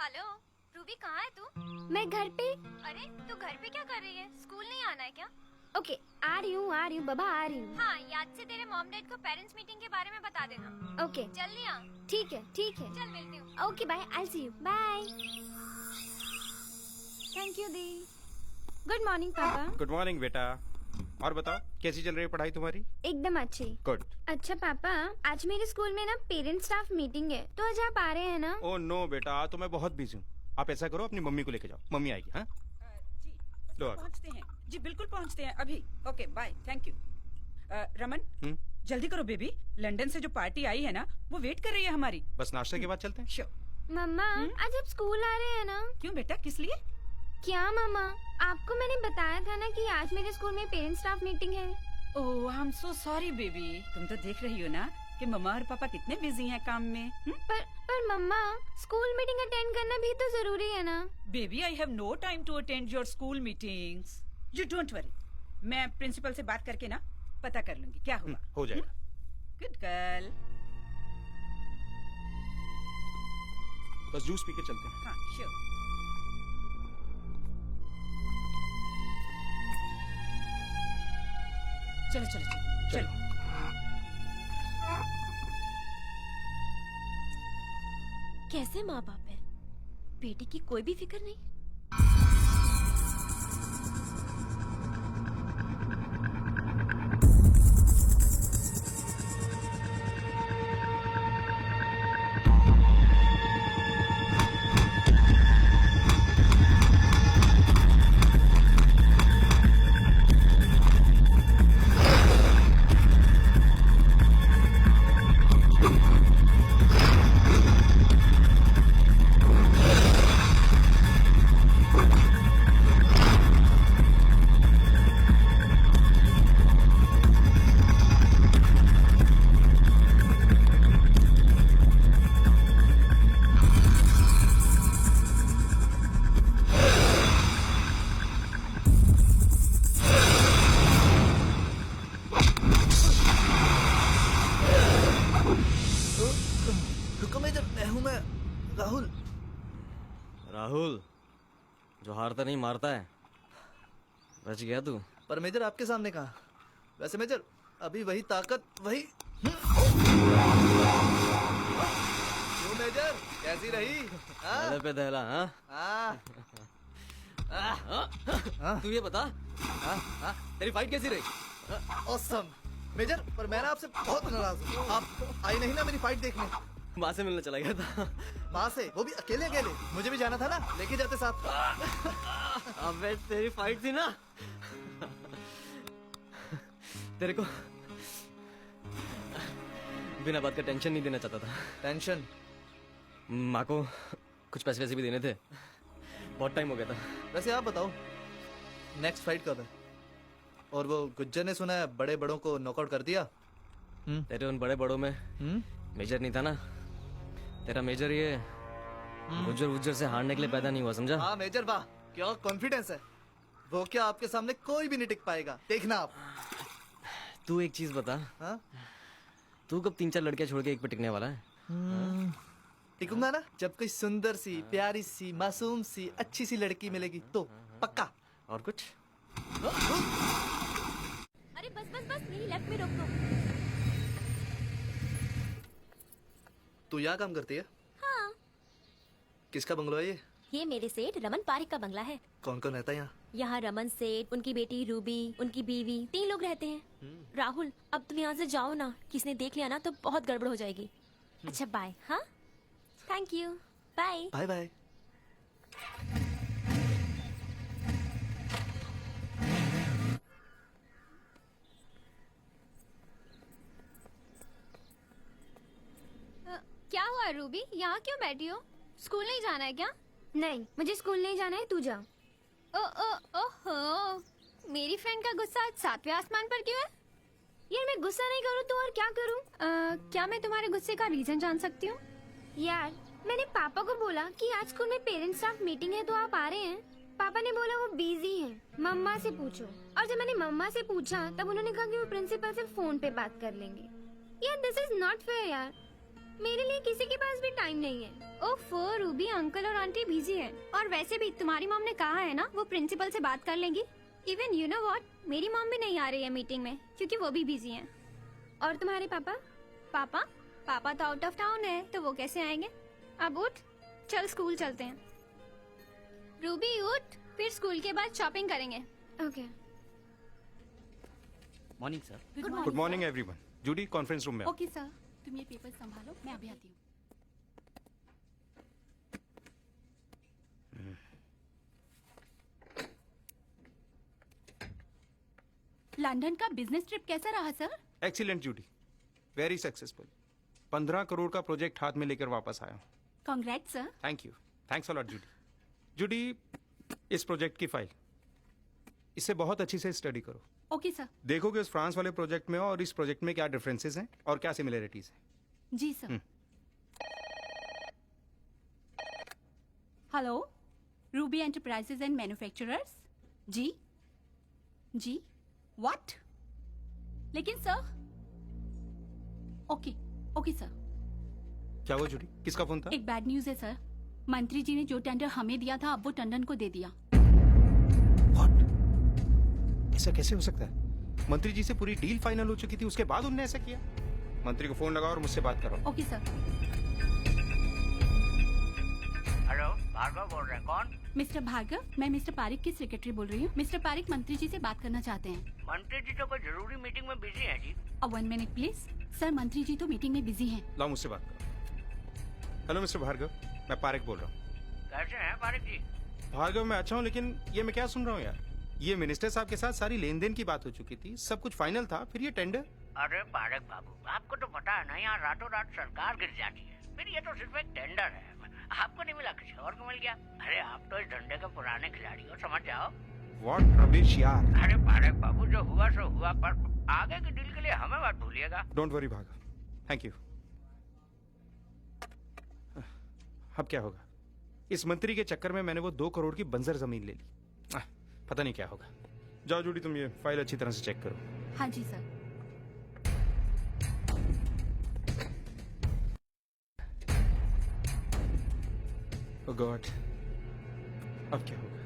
Hello Ruby, कहाँ है तू? मैं घर पे। अरे तू घर पे क्या कर रही है? स्कूल नहीं आना है क्या? ओके, आ रही हूँ बाबा, आ रही हूँ। हाँ, याद से तेरे मॉम डैड को पेरेंट्स मीटिंग के बारे में बता देना। ओके, जल्दी आ। ठीक है ठीक है। चल मिलती हूँ। Okay bye, I see you, bye. Thank you दी। गुड मॉर्निंग पापा। गुड मॉर्निंग बेटा। और बताओ कैसी चल रही है पढ़ाई तुम्हारी? एकदम अच्छी। गुड। अच्छा पापा, आज मेरे स्कूल में ना पेरेंट्स स्टाफ मीटिंग है, तो आज आप आ रहे हैं ना? ओह नो बेटा, तो मैं बहुत बिजी हूँ। आप ऐसा करो, अपनी मम्मी को लेके जाओ, मम्मी आएगी। हाँ जी लो आ। पहुंचते हैं जी, बिल्कुल पहुंचते हैं अभी। Okay bye, thank you. Raman जल्दी करो बेबी, लंदन से जो पार्टी आई है ना वो वेट कर रही है हमारी। बस नाश्ते के बाद चलते हैं। श्योर। मम्मा आज आप स्कूल आ रहे हैं ना? क्यों बेटा, किस लिए? क्या मम्मा, आपको मैंने बताया था ना कि आज मेरे स्कूल में पेरेंट्स स्टाफ मीटिंग है। Oh I am so sorry baby, तुम तो देख रही हो ना कि मम्मा और पापा कितने बिजी हैं काम में। पर मम्मा, स्कूल मीटिंग अटेंड करना भी तो जरूरी है ना? Baby I have no time to attend your school meetings. You don't worry, मैं प्रिंसिपल से बात करके ना पता कर लूंगी क्या हुआ। हो जाएगा। Good girl. बस जूस पी के चलते हैं। हाँ श्योर। चलो चलो चलो चलो। कैसे माँ बाप है, बेटी की कोई भी फिक्र नहीं। रुको मेजर, मैं राहुल। राहुल जो हारता नहीं मारता है। बच गया तू। पर मेजर आपके सामने कहा। वैसे मेजर अभी वही ताकत वही। क्यों मेजर, कैसी रही? दहला पे दहला। हाँ तू ये बता, तेरी फाइट कैसी रही? ऑसम मेजर, पर मैं ना आपसे बहुत नाराज हूँ। आप आई नहीं ना मेरी फाइट देखने। माँ से मिलने चला गया था। माँ से? वो भी अकेले अकेले? मुझे भी जाना था ना, लेके जाते साथ। अबे तेरी फाइट थी ना, तेरे को बिना बात का टेंशन नहीं देना चाहता था। टेंशन? माँ को कुछ पैसे वैसे भी देने थे, बहुत टाइम हो गया था। वैसे आप बताओ, नेक्स्ट फाइट कब है? और वो गुज्जर ने सुना है बड़े बड़ों को नॉकआउट कर दिया। तेरे उन बड़े बड़ों में मेजर नहीं था ना। तेरा मेजर ये गुज्जर से हारने के लिए पैदा नहीं हुआ, समझा? हाँ मेजर, वाह क्या कॉन्फिडेंस है। वो क्या आपके सामने कोई भी नहीं टिक पाएगा, देखना आप। तू एक चीज बता, हाँ? तू कब 3-4 लड़कियां छोड़ के एक पे टिकने वाला है? टिकूंगा ना जब कोई सुंदर सी, प्यारी सी, मासूम सी, अच्छी सी लड़की मिलेगी तो पक्का। और कुछ? अरे बस बस बस, मेरी लेफ्ट में रोक दो। तू यहाँ काम करती है? हाँ, किसका बंगलो है ये? ये मेरे सेठ रमन पारिक का बंगला है। कौन कौन रहता है यहाँ? यहाँ रमन सेठ, उनकी बेटी रूबी, उनकी बीवी, 3 लोग रहते हैं। राहुल अब तुम यहाँ से जाओ ना, किसी ने देख लिया ना तो बहुत गड़बड़ हो जाएगी। अच्छा बाय। हाँ thank you, bye bye bye. क्या हुआ रूबी, यहाँ क्यों बैठी हो? स्कूल नहीं जाना है क्या? नहीं, मुझे स्कूल नहीं जाना है, तू जा। ओहो, मेरी फ्रेंड का गुस्सा आज 7वें आसमान पर क्यों है? यार मैं गुस्सा नहीं करूँ तो और क्या करूँ? क्या मैं तुम्हारे गुस्से का रीजन जान सकती हूँ? यार मैंने पापा को बोला कि आज स्कूल में पेरेंट्स स्टाफ मीटिंग है तो आप आ रहे हैं। पापा ने बोला वो बिजी हैं, मम्मा से पूछो। और जब मैंने मम्मा से पूछा तब उन्होंने कहा कि वो प्रिंसिपल से फोन पे बात कर लेंगे। यार दिस इज नॉट फेयर यार। मेरे लिए किसी के पास भी टाइम नहीं है। ओफो रूबी, अंकल और आंटी बिजी है। और वैसे भी तुम्हारी मॉम ने कहा है ना वो प्रिंसिपल से बात कर लेंगी। इवन यू नो व्हाट, मेरी मॉम भी नहीं आ रही है मीटिंग में क्योंकि वो भी बिजी हैं। और तुम्हारे पापा? पापा पापा तो आउट ऑफ टाउन है तो वो कैसे आएंगे। अब उठ, चल स्कूल चलते हैं। रूबी उठ, फिर स्कूल के बाद शॉपिंग करेंगे। Okay. Morning sir. Good morning everyone. Judy conference room में आओ। ओके सर, तुम ये पेपर संभालो, मैं अभी आती हूँ। लंदन का बिजनेस ट्रिप कैसा रहा sir? Excellent Judy, very successful. 15 crore का प्रोजेक्ट हाथ में लेकर वापस आया हूँ। Congrats sir. Thank you, thanks a lot Judy. Judy, इस प्रोजेक्ट की फाइल, इसे बहुत अच्छी से स्टडी करो। Okay sir. देखोगे उस फ्रांस वाले प्रोजेक्ट में और इस प्रोजेक्ट में क्या डिफरेंसेस हैं और क्या सिमिलरिटीज हैं। जी sir. Hello, Ruby enterprises and manufacturers. जी जी, व्हाट? लेकिन सर। Okay okay sir. क्या हुआ जूडी, किसका फोन था? एक बैड न्यूज है सर। मंत्री जी ने जो टेंडर हमें दिया था अब वो टंडन को दे दिया। What? ऐसा कैसे हो सकता है? मंत्री जी से पूरी डील फाइनल हो चुकी थी, उसके बाद उनने ऐसा किया? मंत्री को फोन लगाओ और मुझसे बात करो। Okay sir. हेलो, भार्गव बोल रहे हैं। कौन? मिस्टर भार्गव, मैं मिस्टर पारिक की सेक्रेटरी बोल रही हूँ। मिस्टर पारिक मंत्री जी से बात करना चाहते हैं। मंत्री जी तो कोई जरूरी मीटिंग में बिजी हैं जी। 1 मिनट प्लीज। सर मंत्री जी तो मीटिंग में बिजी हैं। लाओ मुझसे बात करो। हेलो मिस्टर भार्गव, मैं पारिक बोल रहा हूँ। कैसे हैं पारिक जी? भार्गव मैं अच्छा हूँ, लेकिन ये मैं क्या सुन रहा हूँ यार? ये मिनिस्टर साहब के साथ सारी लेन देन की बात हो चुकी थी, सब कुछ फाइनल था, फिर ये टेंडर। अरे पारिक बाबू, आपको तो पता है ना, यहाँ रातों रात सरकार गिर जाती है। फिर ये तो सिर्फ एक टेंडर है, आपको नहीं मिला, किसी और को मिल गया। अरे आप तो इस धंधे के पुराने खिलाड़ी हो, समझ जाओ। व्हाट रमेश यार। अरे पारिक बाबू, जो हुआ सो हुआ, पर आगे की डील के लिए हमें मत भूलिएगा। Don't worry Bhargav, thank you. अब क्या होगा? इस मंत्री के चक्कर में मैंने वो 2 करोड़ की बंजर जमीन ले ली। पता नहीं क्या होगा। जाओ जूडी, तुम ये फाइल अच्छी तरह से चेक करो। हाँ जी सर। ओह गॉड, अब क्या होगा?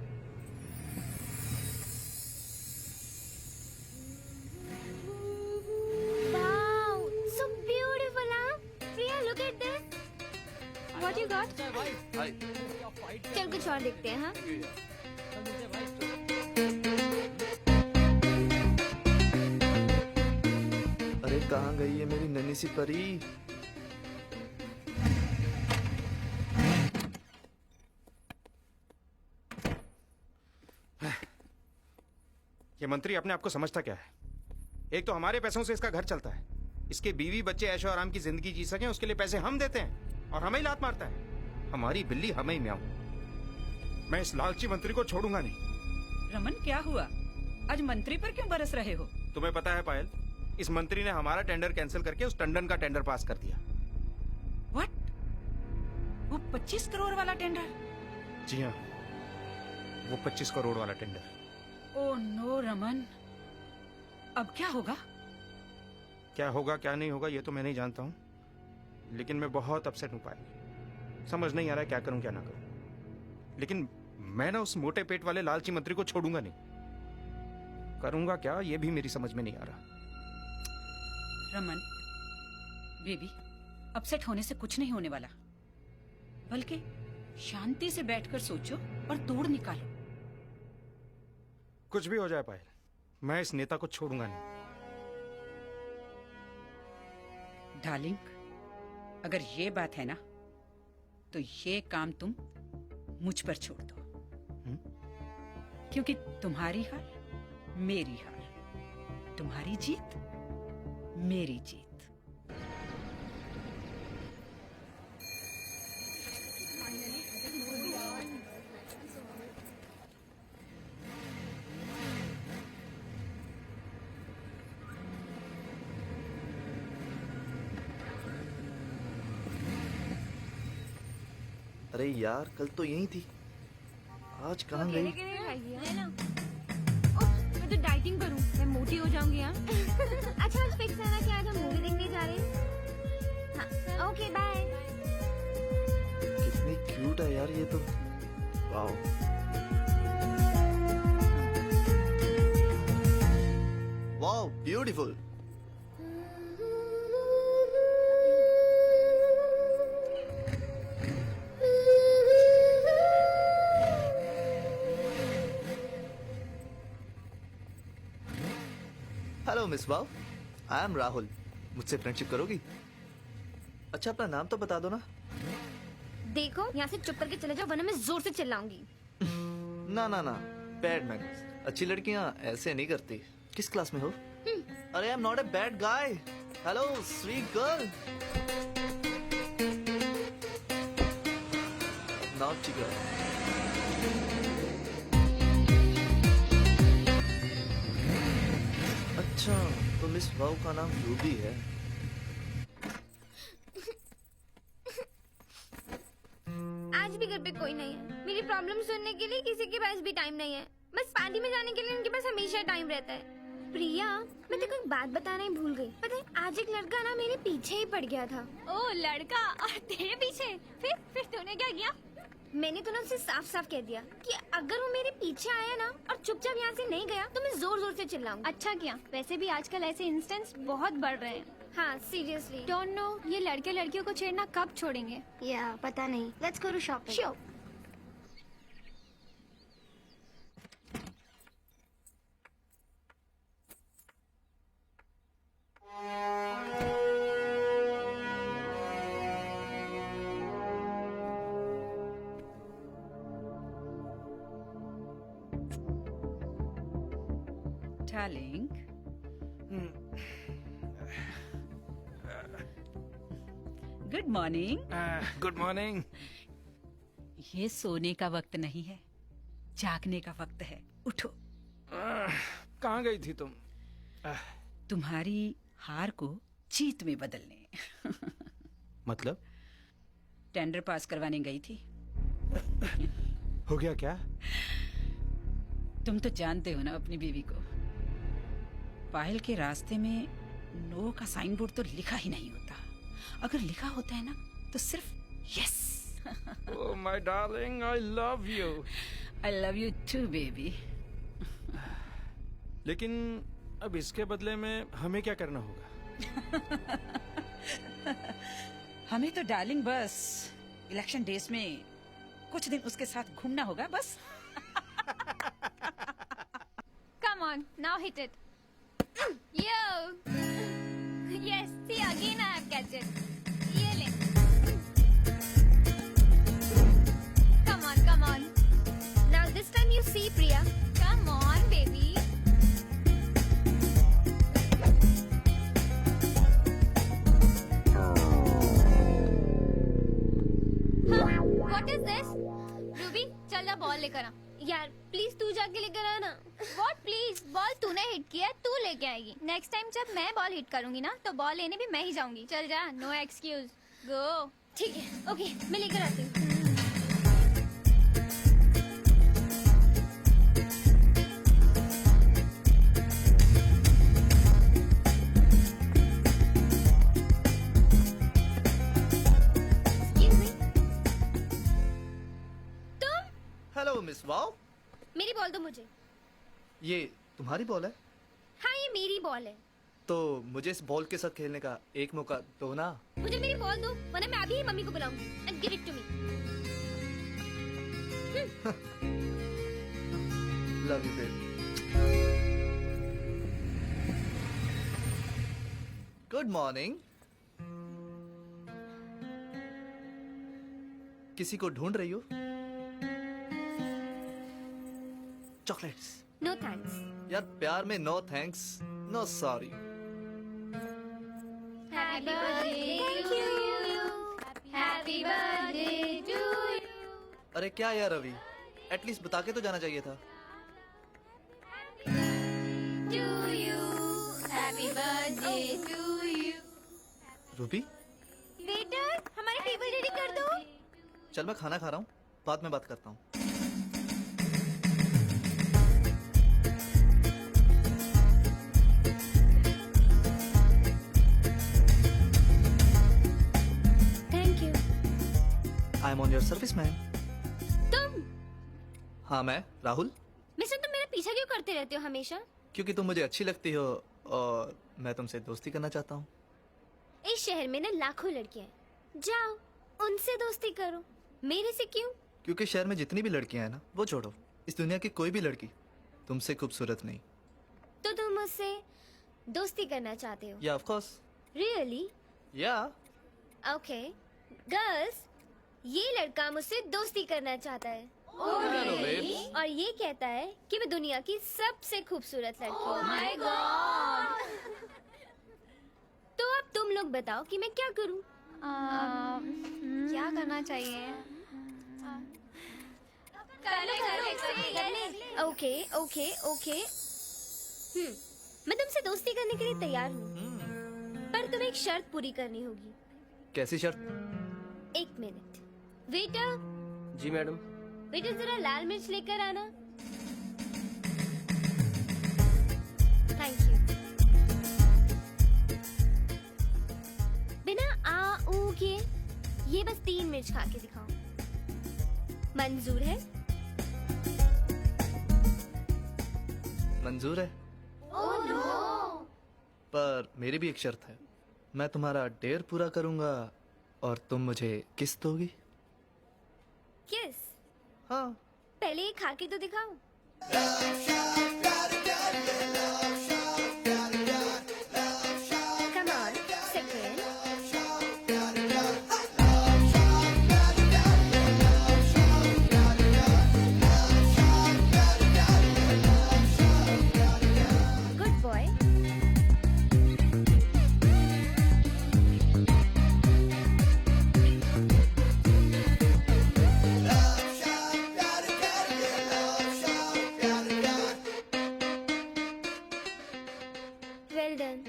Wow, so beautiful, huh? Priya, look at this. What you got? चल कुछ और देखते हैं, हाँ? अरे कहाँ गई है मेरी नन्ही सी परी? ये मंत्री अपने आप को समझता क्या है? एक तो हमारे पैसों से इसका घर चलता है, इसके बीवी बच्चे ऐशो आराम की जिंदगी जी सकें उसके लिए पैसे हम देते हैं, और हमें ही लात मारता है। हमारी बिल्ली हमें ही म्याऊं। मैं इस लालची मंत्री को छोड़ूंगा नहीं। रमन क्या हुआ? आज मंत्री पर क्यों बरस रहे हो? तुम्हें पता है पायल, इस मंत्री ने हमारा टेंडर कैंसिल करके उस टंडन का टेंडर पास कर दिया। व्हाट? वो 25 करोड़ वाला टेंडर? जी हाँ, वो 25 करोड़ वाला टेंडर। ओह नो रमन, अब क्या होगा? क्या होगा क्या नहीं होगा ये तो मैं नहीं जानता हूँ, लेकिन मैं बहुत अपसेट हूँ पायल। समझ नहीं आ रहा है क्या करूं क्या ना करूं। लेकिन मैं ना उस मोटे पेट वाले लालची मंत्री को छोड़ूंगा नहीं। करूंगा क्या ये भी मेरी समझ में नहीं आ रहा। रमन बेबी, अपसेट होने से कुछ नहीं होने वाला, बल्कि शांति से बैठकर सोचो और तोड़ निकालो। कुछ भी हो जाए पायल, मैं इस नेता को छोड़ूंगा नहीं। डार्लिंग, अगर ये बात है ना, तो ये काम तुम मुझ पर छोड़ दो। क्योंकि तुम्हारी हार मेरी हार, तुम्हारी जीत मेरी जीत। अरे यार कल तो यही थी, आज कहाँ गई? मैं तो डाइटिंग करूं, मैं मोटी हो जाऊंगी। हाँ। अच्छा आज फिक्स है ना कि आज हम मूवी देखने जा रहे हैं? हाँ ओके बाय। कितनी क्यूट है यार ये तो। Wow. Wow beautiful. Hello miss wow, I M Rahul. मुझसे फ्रेंडशिप करोगी? अच्छा अपना नाम तो बता दो ना। देखो यहाँ से चुप करके चले जाओ वरना मैं जोर से चिल्लाऊंगी। ना ना ना, बैड मैनर्स। अच्छी लड़कियां ऐसे नहीं करती। किस क्लास में हो? अरे आई am not a bad guy. Hello sweet girl. Naughty girl. अच्छा तो मिस वाओ का नाम रूबी है। आज भी घर पे कोई नहीं है। मेरी प्रॉब्लम सुनने के लिए किसी के पास भी टाइम नहीं है। बस पार्टी में जाने के लिए उनके पास हमेशा टाइम रहता है। प्रिया, मैं तेरे को एक बात बताना ही भूल गई। पता है आज एक लड़का ना मेरे पीछे ही पड़ गया था। ओ लड़का, और तेरे पीछे? फिर तूने क्या किया? मैंने तो ना उसे साफ साफ कह दिया कि अगर वो मेरे पीछे आया ना और चुपचाप यहाँ से नहीं गया तो मैं जोर जोर से चिल्लाऊंगी। अच्छा किया। वैसे भी आजकल ऐसे इंस्टेंट्स बहुत बढ़ रहे हैं। हाँ सीरियसली। डोंट नो ये लड़के लड़कियों को छेड़ना कब छोड़ेंगे। या पता नहीं। Let's go to shopping. Sure. Darling, good morning. Good morning. ये सोने का वक्त नहीं है, जागने का वक्त है। उठो। कहाँ गई थी तुम? तुम्हारी हार को जीत में बदलने। मतलब? टेंडर पास करवाने गई थी। हो गया क्या? तुम तो जानते हो ना अपनी बीवी को। पायल के रास्ते में नो का साइन बोर्ड तो लिखा ही नहीं होता। अगर लिखा होता है ना तो सिर्फ yes. Oh my darling, I love you. I love you too baby. लेकिन अब इसके बदले में हमें क्या करना होगा? हमें तो डार्लिंग बस इलेक्शन डेज में कुछ दिन उसके साथ घूमना होगा बस। Come on, now hit it. Yo. Yes, see again I have catch it. ये ले. Come on. Now this time you see Priya. Come on, baby. What is this? Ruby, चल जा बॉल लेकर आ। यार प्लीज तू जाके लेकर आ ना। What please? बॉल तूने हिट किया है, तू लेके आएगी। नेक्स्ट टाइम जब मैं बॉल हिट करूंगी ना तो बॉल लेने भी मैं ही जाऊंगी। चल जा, नो एक्सक्यूज। गो। ठीक है, ओके मैं लेकर आती हूँ। Hello miss wow. मेरी बॉल दो मुझे। ये तुम्हारी बॉल है? हाँ ये मेरी बॉल है। तो मुझे इस बॉल के साथ खेलने का एक मौका दो ना। मुझे मेरी बॉल दो वरना मैं अभी ही मम्मी को बुलाऊंगी। And give it to me. Love you baby. Good morning. किसी को ढूंढ रही हो? चॉकलेट्स? No thanks. यार प्यार में no thanks, no sorry. Happy birthday to you. Happy birthday to you. अरे क्या यार रवि, एटलीस्ट बता के तो जाना चाहिए था। To you. Happy birthday to you. Ruby waiter हमारी टेबल रेडी कर दो। चल मैं खाना खा रहा हूँ, बाद में बात करता हूँ। I am on your service man. तुम हाँ मैं राहुल। मिस्टर, तुम मेरा पीछा क्यों करते रहते हो हमेशा? क्योंकि तुम मुझे अच्छी लगती हो और मैं तुमसे दोस्ती करना चाहता हूँ। इस शहर में ना लाखों लड़कियां हैं, जाओ उनसे दोस्ती करो, मेरे से क्यों? क्योंकि शहर में जितनी भी लड़कियां हैं ना, वो छोड़ो, इस दुनिया की कोई भी लड़की तुमसे खूबसूरत नहीं। तो तुम मुझसे दोस्ती करना चाहते हो? या ऑफ कोर्स। रियली? या ओके गर्ल्स, ये लड़का मुझसे दोस्ती करना चाहता है और ये कहता है कि मैं दुनिया की सबसे खूबसूरत लड़की हूँ। My God! तो अब तुम लोग बताओ कि मैं क्या करूँ? क्या करना चाहिए? ओके ओके ओके, मैं तुमसे दोस्ती करने के लिए तैयार हूँ, पर तुम्हें एक शर्त पूरी करनी होगी। कैसी शर्त? 1 मिनट। वेटर, जी मैडम। वेटर जरा लाल मिर्च लेकर आना। Thank you. बिना आ ऊ के ये बस 3 मिर्च खा के दिखाओ। मंजूर है? मंजूर है। Oh no! पर मेरी भी एक शर्त है, मैं तुम्हारा डेयर पूरा करूंगा और तुम मुझे किस दोगी? किस? हाँ। पहले ये खा के तो दिखाओ। Come on, second. Good boy. Well done.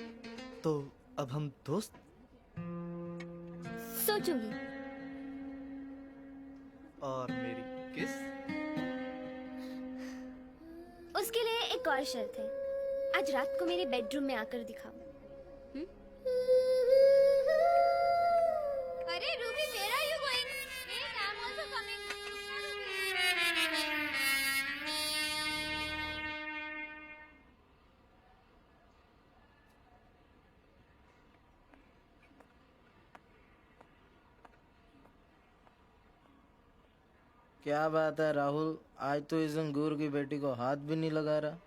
तो अब हम दोस्त? सोचूंगी। और मेरी किस? उसके लिए एक और शर्त है, आज रात को मेरे बेडरूम में आकर दिखाओ। अरे Ruby, where are you going? Wait, I'm also coming. क्या बात है राहुल, आज तो इस अंगूर की बेटी को हाथ भी नहीं लगा रहा।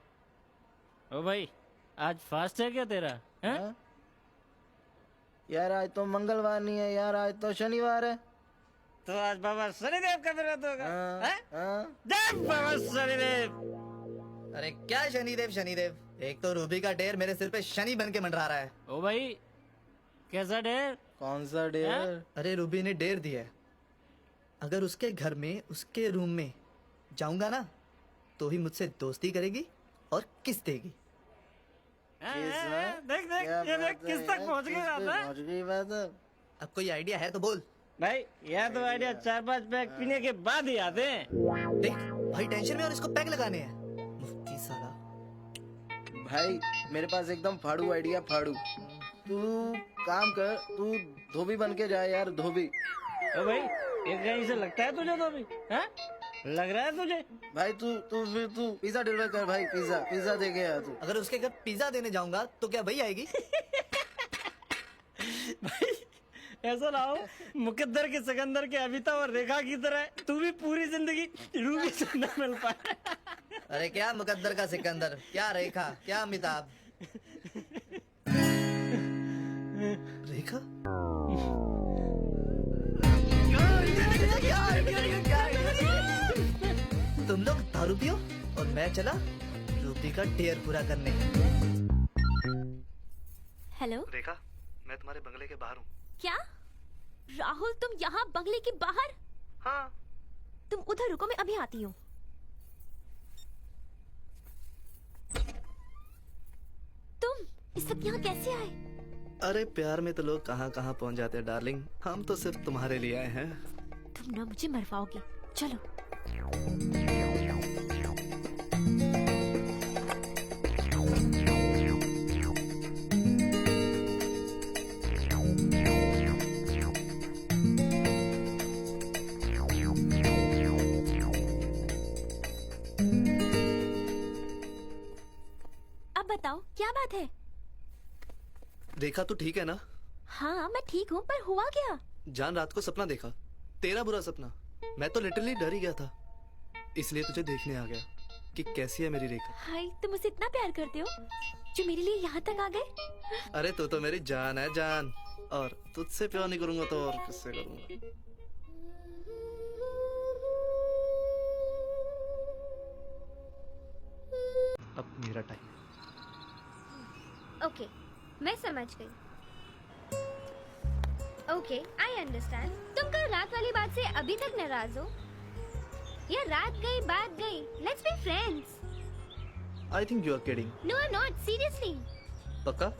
ओ भाई, आज फास्ट है क्या तेरा? हैं? हाँ? यार आज तो मंगलवार नहीं है यार, आज तो शनिवार है। तो आज बाबा शनिदेव का व्रत होगा। हाँ, हैं? हाँ। जय बाबा शनिदेव। अरे क्या शनिदेव शनिदेव, एक तो रूबी का डेयर मेरे सिर पे शनि बन के मंडरा रहा है। ओ भाई, कैसा डेर? कौन सा डेयर? अरे रूबी ने डेयर दिया है, अगर उसके घर में उसके रूम में जाऊंगा ना तो ही मुझसे दोस्ती करेगी और किस देगी। देख देख, ये देख किस तक पहुंच गया था। पहुंच गई बात है। अब कोई आइडिया है तो बोल। भाई यह तो आइडिया 4-5 पैक पीने के बाद ही आते हैं। देख भाई, टेंशन में और इसको पैक लगाने हैं, मुफ्ती साला। भाई मेरे पास एकदम फाड़ू आइडिया, फाड़ू। तू काम कर, तू धोबी बन के जा यार, धोबी। ओ भाई, ये कहीं से लगता है तुझे तो अभी? हैं? लग रहा है तुझे? भाई तू पिज्जा डिलीवर कर भाई, पिज्जा दे गया तू। अगर उसके घर पिज्जा देने जाऊंगा तो क्या वही आएगी? भाई ऐसा ना हो मुकद्दर के सिकंदर के अमिताभ और रेखा की तरह तू भी पूरी जिंदगी रूबी से न मिल पाए। अरे क्या मुकद्दर का सिकंदर, क्या रेखा, क्या अमिताभ। रेखा? तुम लोग दारू पियो और मैं चला रूबी का डेयर पूरा करने। हेलो, रेखा, मैं तुम्हारे बंगले के बाहर हूँ। क्या राहुल, तुम यहाँ बंगले के बाहर? हाँ। तुम उधर रुको, मैं अभी आती हूँ। तुम इस वक्त यहाँ कैसे आए? अरे प्यार में तो लोग कहाँ कहाँ पहुँच जाते हैं डार्लिंग, हम तो सिर्फ तुम्हारे लिए आए हैं। तुम ना मुझे मरवाओगे, चलो। बताओ क्या बात है? देखा तो ठीक है ना? हाँ मैं ठीक हूँ, पर हुआ क्या? जान रात को सपना देखा, तेरा बुरा सपना। मैं तो लिटरली डर ही गया था, इसलिए तुझे देखने आ गया कि कैसी है मेरी रेखा। हाय, तुम मुझसे इतना प्यार करते हो जो मेरे लिए यहाँ तक आ गए? अरे तू तो मेरी जान है जान, और तुझसे प्यार नहीं करूंगा तो और किससे करूंगा? अब मेरा टाइम। ओके, मैं समझ गई। Okay, I understand. तुम कल रात वाली बात से अभी तक नाराज हो? या रात गई बात गई, let's be friends. I think you are kidding. No I am not, seriously. पक्का?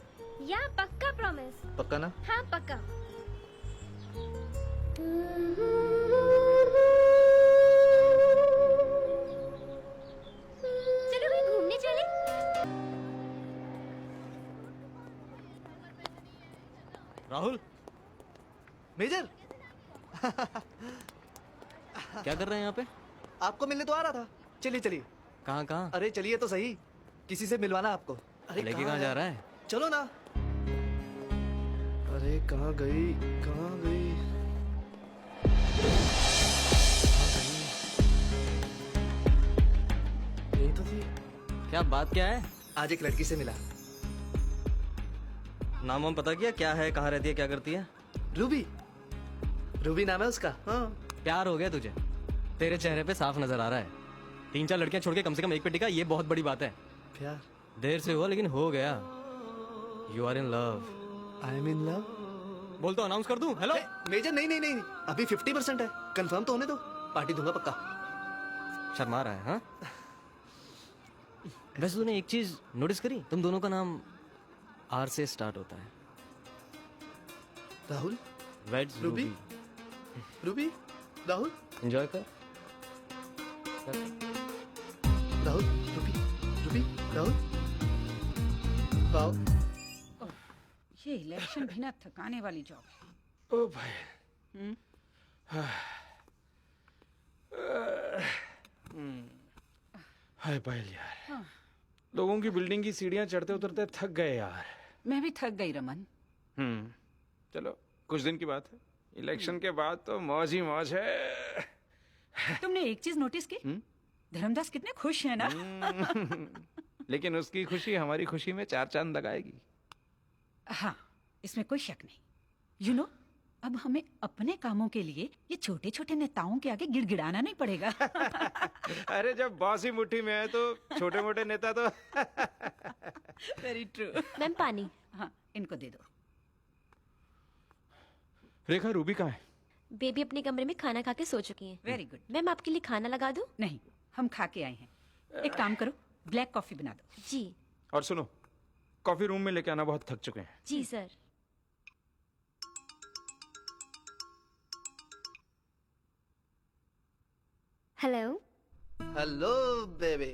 या पक्का, प्रॉमिस। पक्का ना? हाँ पक्का। चलो कहीं घूमने चले। राहुल, मेजर क्या कर रहे हैं यहाँ पे? आपको मिलने तो आ रहा था। चलिए चलिए। कहाँ कहाँ? अरे चलिए तो सही, किसी से मिलवाना आपको। अरे लेके कहाँ जा रहा है? चलो ना। अरे कहाँ गई, कहाँ गई? यही तो थी। क्या बात क्या है? आज एक लड़की से मिला। नाम हम पता किया? क्या है, कहाँ रहती है, क्या करती है? रूबी। रूबी नाम है उसका। हाँ। प्यार हो गया तुझे? तेरे चेहरे पे साफ नजर आ रहा है। 3-4 लड़कियां छोड़ के कम से कम एक पे टिका, ये बहुत बड़ी बात है। प्यार देर से हुआ लेकिन हो गया। You are in love. I am in love. बोल तो अनाउंस कर दूं। हेलो मेजर, नहीं नहीं नहीं, अभी 50% है। कंफर्म तो होने दो, पार्टी दूंगा पक्का। शर्मा रहा है? हाँ, वैसे तूने एक चीज नोटिस करी? तुम दोनों का नाम आर से स्टार्ट होता है। Rahul. Weds Ruby. Ruby. Rahul. Enjoy कर। राहुल। रूबी। रूबी। राहुल। राहुल। ये इलेक्शन भी ना थकाने वाली जॉब है। ओ भाई। हाय पायल यार, हाँ। लोगों की बिल्डिंग की सीढ़ियां चढ़ते उतरते थक गए यार। मैं भी थक गई रमन। चलो कुछ दिन की बात है, इलेक्शन के बाद तो मौज ही मौज है। तुमने एक चीज नोटिस की? धर्मदास कितने खुश हैं ना। लेकिन उसकी खुशी हमारी खुशी में 4 चांद लगाएगी। हाँ, इसमें कोई शक नहीं। यू नो, अब हमें अपने कामों के लिए ये छोटे छोटे नेताओं के आगे गिड़गिड़ाना नहीं पड़ेगा। अरे जब बॉस ही मुट्ठी में है तो छोटे मोटे नेता तो। Very true. मैम पानी। हाँ, इनको दे दो। रेखा, रूबी कहाँ है? बेबी अपने कमरे में खाना खा के सो चुकी हैं। Very good. मैम आपके लिए खाना लगा दूं? नहीं, हम खा के आए हैं। एक काम करो, ब्लैक कॉफी बना दो। जी। और सुनो, कॉफी रूम में लेके आना, बहुत थक चुके हैं। जी सर। हेलो। हेलो बेबी,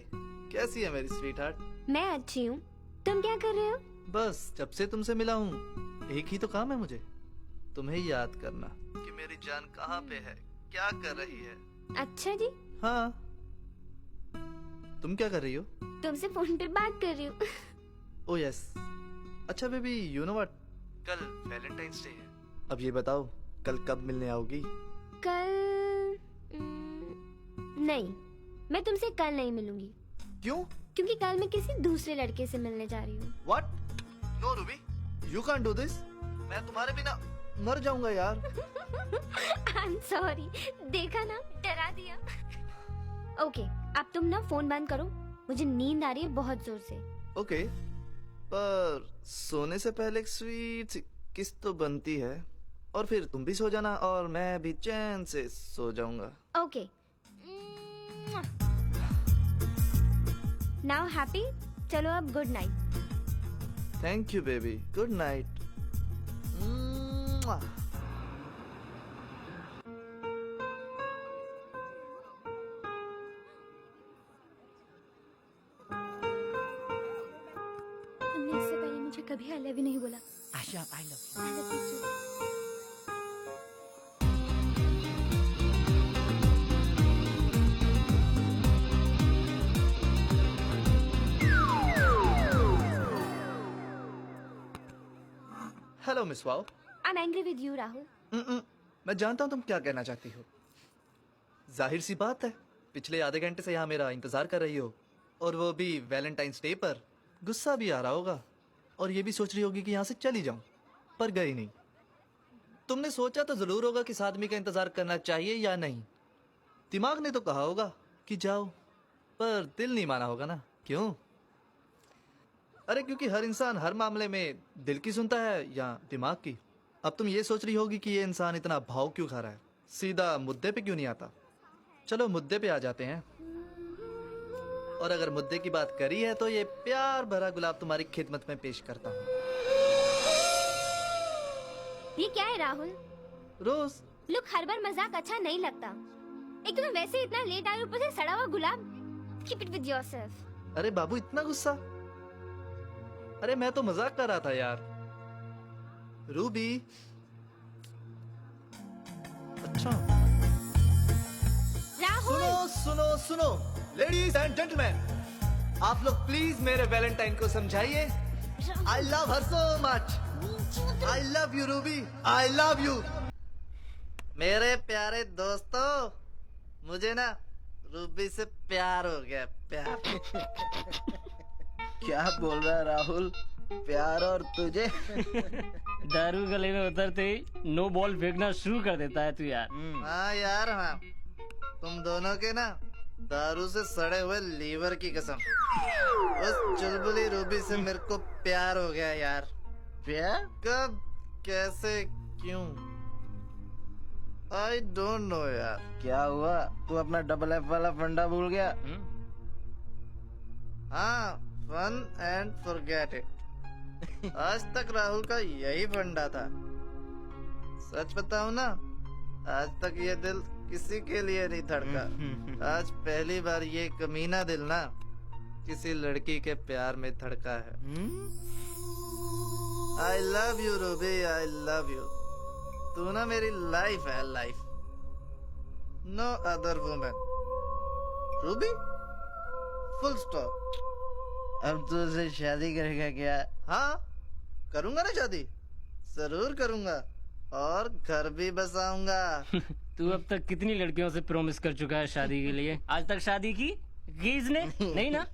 कैसी है मेरी स्वीट हार्ट? मैं अच्छी हूँ, तुम क्या कर रहे हो? बस जब से तुमसे मिला हूँ एक ही तो काम है मुझे, तुम्हें याद करना कि मेरी जान कहाँ पे है, क्या कर रही है। अच्छा जी। हाँ, तुम क्या कर रही हो? तुमसे फोन पे बात कर रही हूँ। Oh yes. अच्छा बेबी, यू नो व्हाट, कल वैलेंटाइंस डे है। अब ये बताओ, कल कब मिलने आओगी? कल नहीं, मैं तुमसे कल नहीं मिलूंगी। क्यों? क्योंकि कल मैं किसी दूसरे लड़के से मिलने जा रही हूँ। What? No Ruby, you can't do this. मैं तुम्हारे बिना मर जाऊंगा यार। आई एम सॉरी, देखा ना, डरा दिया। ओके, अब तुम ना फोन बंद करो, मुझे नींद आ रही है बहुत जोर से। ओके, पर सोने से पहले एक स्वीट सी किस तो बनती है, और फिर तुम भी सो जाना और मैं भी चैन से सो जाऊंगा। Okay, now happy? चलो अब good night. Thank you baby, good night. तुमने इससे पहले मुझे कभी आई लव यू नहीं बोला। Asha, I love I love you too. Hello miss wow. I am angry with you Rahul. मैं जानता हूँ तुम क्या कहना चाहती हो। जाहिर सी बात है, पिछले आधे घंटे से यहाँ मेरा इंतजार कर रही हो, और वो भी वैलेंटाइंस डे पर। गुस्सा भी आ रहा होगा और ये भी सोच रही होगी कि यहाँ से चली जाऊं, पर गई नहीं। तुमने सोचा तो जरूर होगा कि इस आदमी का इंतजार करना चाहिए या नहीं। दिमाग ने तो कहा होगा कि जाओ, पर दिल नहीं माना होगा ना। क्यों? अरे क्योंकि हर इंसान हर मामले में दिल की सुनता है या दिमाग की। अब तुम ये सोच रही होगी कि ये इंसान इतना भाव क्यों खा रहा है, सीधा मुद्दे पे क्यों नहीं आता। चलो मुद्दे पे आ जाते हैं। और अगर मुद्दे की बात करी है तो ये प्यार भरा गुलाब तुम्हारी खिदमत में पेश करता हूँ। ये क्या है राहुल? रोज। लुक, हर बार मजाक अच्छा नहीं लगता। एक तो मैं वैसे ही इतना लेट आई, ऊपर से सड़ा हुआ गुलाब। Keep it with yourself. अरे बाबू इतना गुस्सा? अरे मैं तो मजाक कर रहा था यार। रूबी। अच्छा राहुल, सुनो सुनो सुनो, लेडीज एंड जेंटलमैन, आप लोग प्लीज मेरे वैलेंटाइन को समझाइए। I love her so much. I love you Ruby, I love you. मेरे प्यारे दोस्तों, मुझे ना रूबी से प्यार हो गया, प्यार। क्या बोल रहा है राहुल? प्यार और तुझे? दारू गले में उतरते ही नो बॉल फेंकना शुरू कर देता है तू यार। हाँ यार हाँ, तुम दोनों के ना दारू से सड़े हुए लीवर की कसम, उस चुलबुली रूबी से मेरे को प्यार हो गया यार। प्यार? कब, कैसे, क्यों, आई डोंट नो यार। क्या हुआ? तू अपना डबल एफ वाला फंडा भूल गया? हाँ, फन एंड फॉरगेट इट। आज तक राहुल का यही फंडा था। सच बताऊं ना, आज तक ये दिल किसी के लिए नहीं धड़का। आज पहली बार ये कमीना दिल ना किसी लड़की के प्यार में धड़का है। I love you Ruby, I love you. तू ना मेरी लाइफ है, life. No other women. Ruby, full stop. अब तो उसे शादी करेगा क्या? हाँ, करूंगा ना शादी, जरूर करूंगा, और घर भी बसाऊंगा। तू अब तक कितनी लड़कियों से प्रॉमिस कर चुका है शादी के लिए? आज तक शादी की इसने? नहीं ना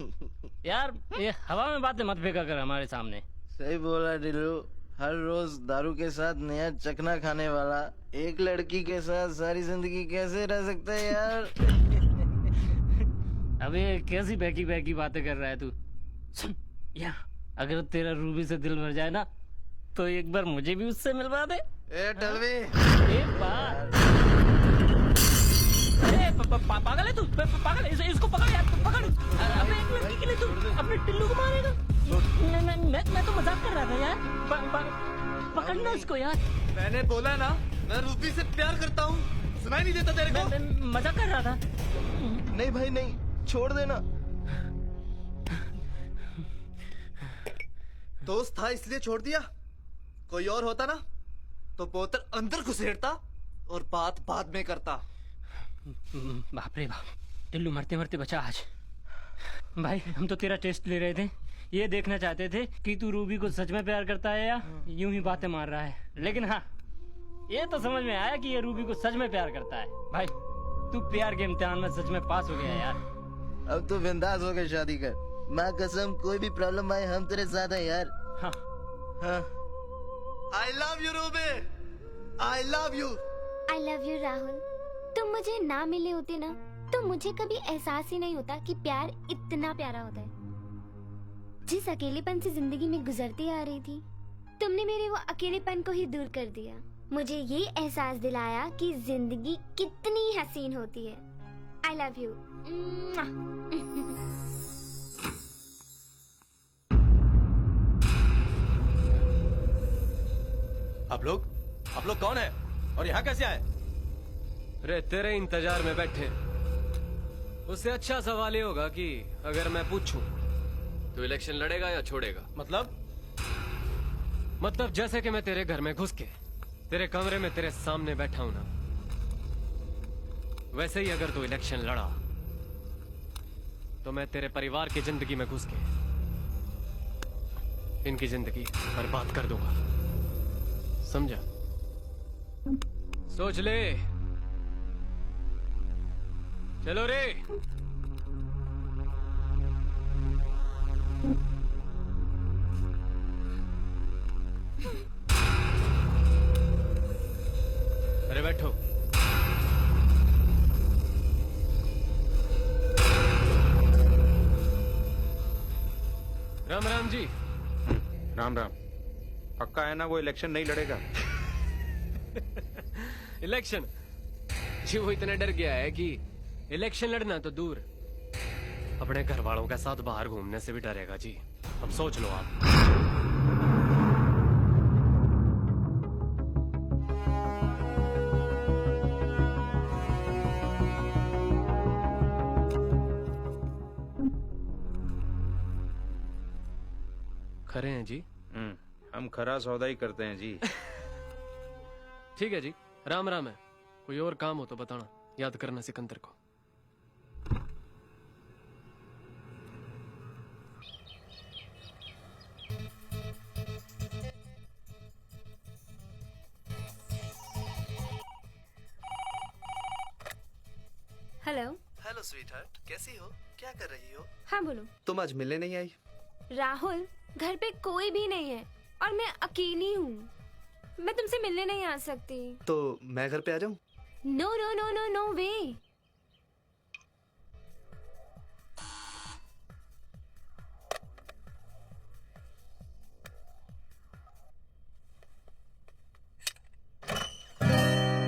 यार, ये हवा में बातें मत फेंका कर हमारे सामने। सही बोला ढिल्लू। हर रोज दारू के साथ नया चखना खाने वाला एक लड़की के साथ सारी जिंदगी कैसे रह सकता है यार? अबे कैसी बहकी बहकी बातें कर रहा है तू? सुन यार, अगर तेरा रूबी से दिल भर जाए ना, तो एक बार मुझे भी उससे मिलवा दे। ए टलवी, एक बार। अरे पागल है तू? पागल है? इसको पकड़ यार, पकड़। अबे एक लड़की के लिए तू अपने टिल्लू को मारेगा? मैं तो मजाक कर रहा था यार। पकड़ना इसको यार। मैंने बोला ना, मैं रूबी से प्यार करता हूँ। सुनाई नहीं देता तेरे को? मैं मजाक कर रहा था। नहीं भाई नहीं, छोड़ देना। दोस्त था इसलिए छोड़ दिया। कोई और होता ना तो बोतल अंदर घुसेड़ता और बात बाद में करता। बाप रे बाप, टिल्लू मरते मरते बचा आज। भाई हम तो तेरा टेस्ट ले रहे थे, ये देखना चाहते थे कि तू रूबी को सच में प्यार करता है या यूं ही बातें मार रहा है। लेकिन हाँ, ये तो समझ में आया कि ये रूबी को सच में प्यार करता है। भाई तू प्यार के इम्तिहान में सच में पास हो गया यार। अब तो बिंदास हो गए, शादी कर। माँ कसम, कोई भी प्रॉब्लम आए हम तेरे साथ हैं यार। हाँ हाँ। आई love you Ruby, I love you. I love you Rahul. तुम मुझे ना मिले होते ना, तो मुझे कभी एहसास ही नहीं होता कि प्यार इतना प्यारा होता है। जिस अकेलेपन से जिंदगी में गुजरती आ रही थी, तुमने मेरे वो अकेलेपन को ही दूर कर दिया। मुझे ये एहसास दिलाया कि जिंदगी कितनी हसीन होती है। I love you. आप लोग कौन है और यहाँ कैसे आए? रे तेरे इंतजार में बैठे। उससे अच्छा सवाल ये होगा कि अगर मैं पूछूं तो इलेक्शन लड़ेगा या छोड़ेगा? मतलब जैसे कि मैं तेरे घर में घुस के तेरे कमरे में तेरे सामने बैठा हूं ना, वैसे ही अगर तू इलेक्शन लड़ा तो मैं तेरे परिवार की जिंदगी में घुस के इनकी जिंदगी बर्बाद कर दूंगा। समझा? सोच ले। चलो रे। अरे बैठो। राम राम जी। राम राम। पक्का है ना वो इलेक्शन नहीं लड़ेगा? इलेक्शन? जी वो इतना डर गया है कि इलेक्शन लड़ना तो दूर, अपने घर वालों के साथ बाहर घूमने से भी डरेगा जी। अब सोच लो आप। खरे हैं जी? हम खरा सौदा ही करते हैं जी। ठीक है जी, राम राम है। कोई और काम हो तो बताना, याद करना सिकंदर को। हेलो। हेलो स्वीटहार्ट, कैसी हो? क्या कर रही हो? हाँ बोलो। तुम आज मिलने नहीं आई? राहुल, घर पे कोई भी नहीं है और मैं अकेली हूँ। मैं तुमसे मिलने नहीं आ सकती। तो मैं घर पे आ जाऊँ? No no no no no way.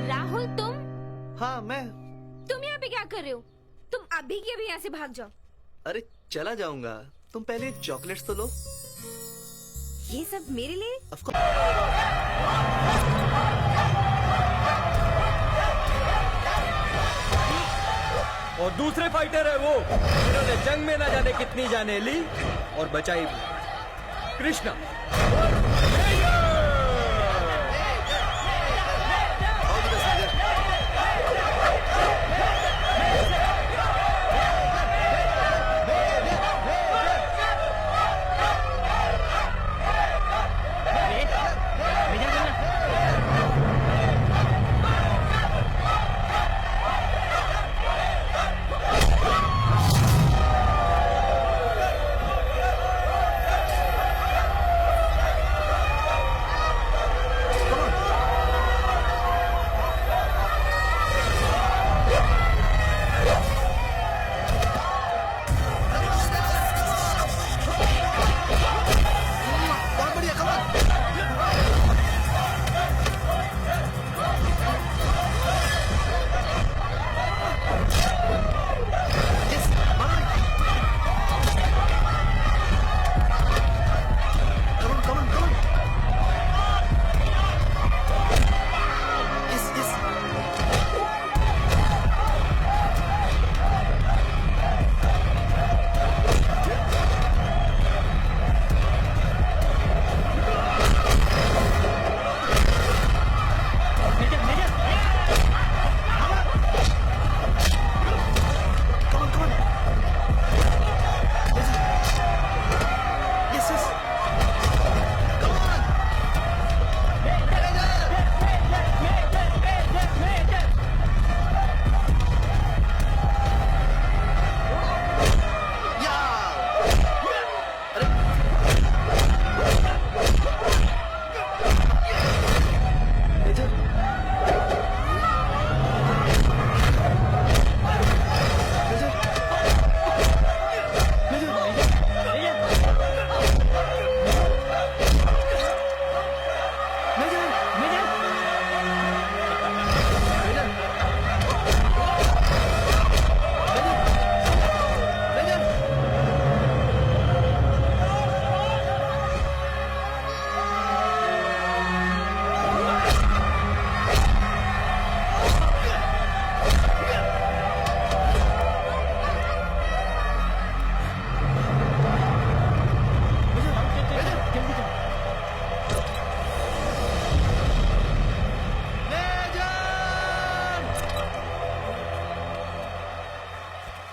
Rahul तुम? हाँ मैं। तुम यहाँ पे क्या कर रहे हो? तुम अभी के अभी यहाँ से भाग जाओ। अरे चला जाऊंगा, तुम पहले चॉकलेट्स तो लो। ये सब मेरे लिए? और दूसरे फाइटर है वो जिन्होंने जंग में ना जाने कितनी जाने ली और बचाई भी। Krishna.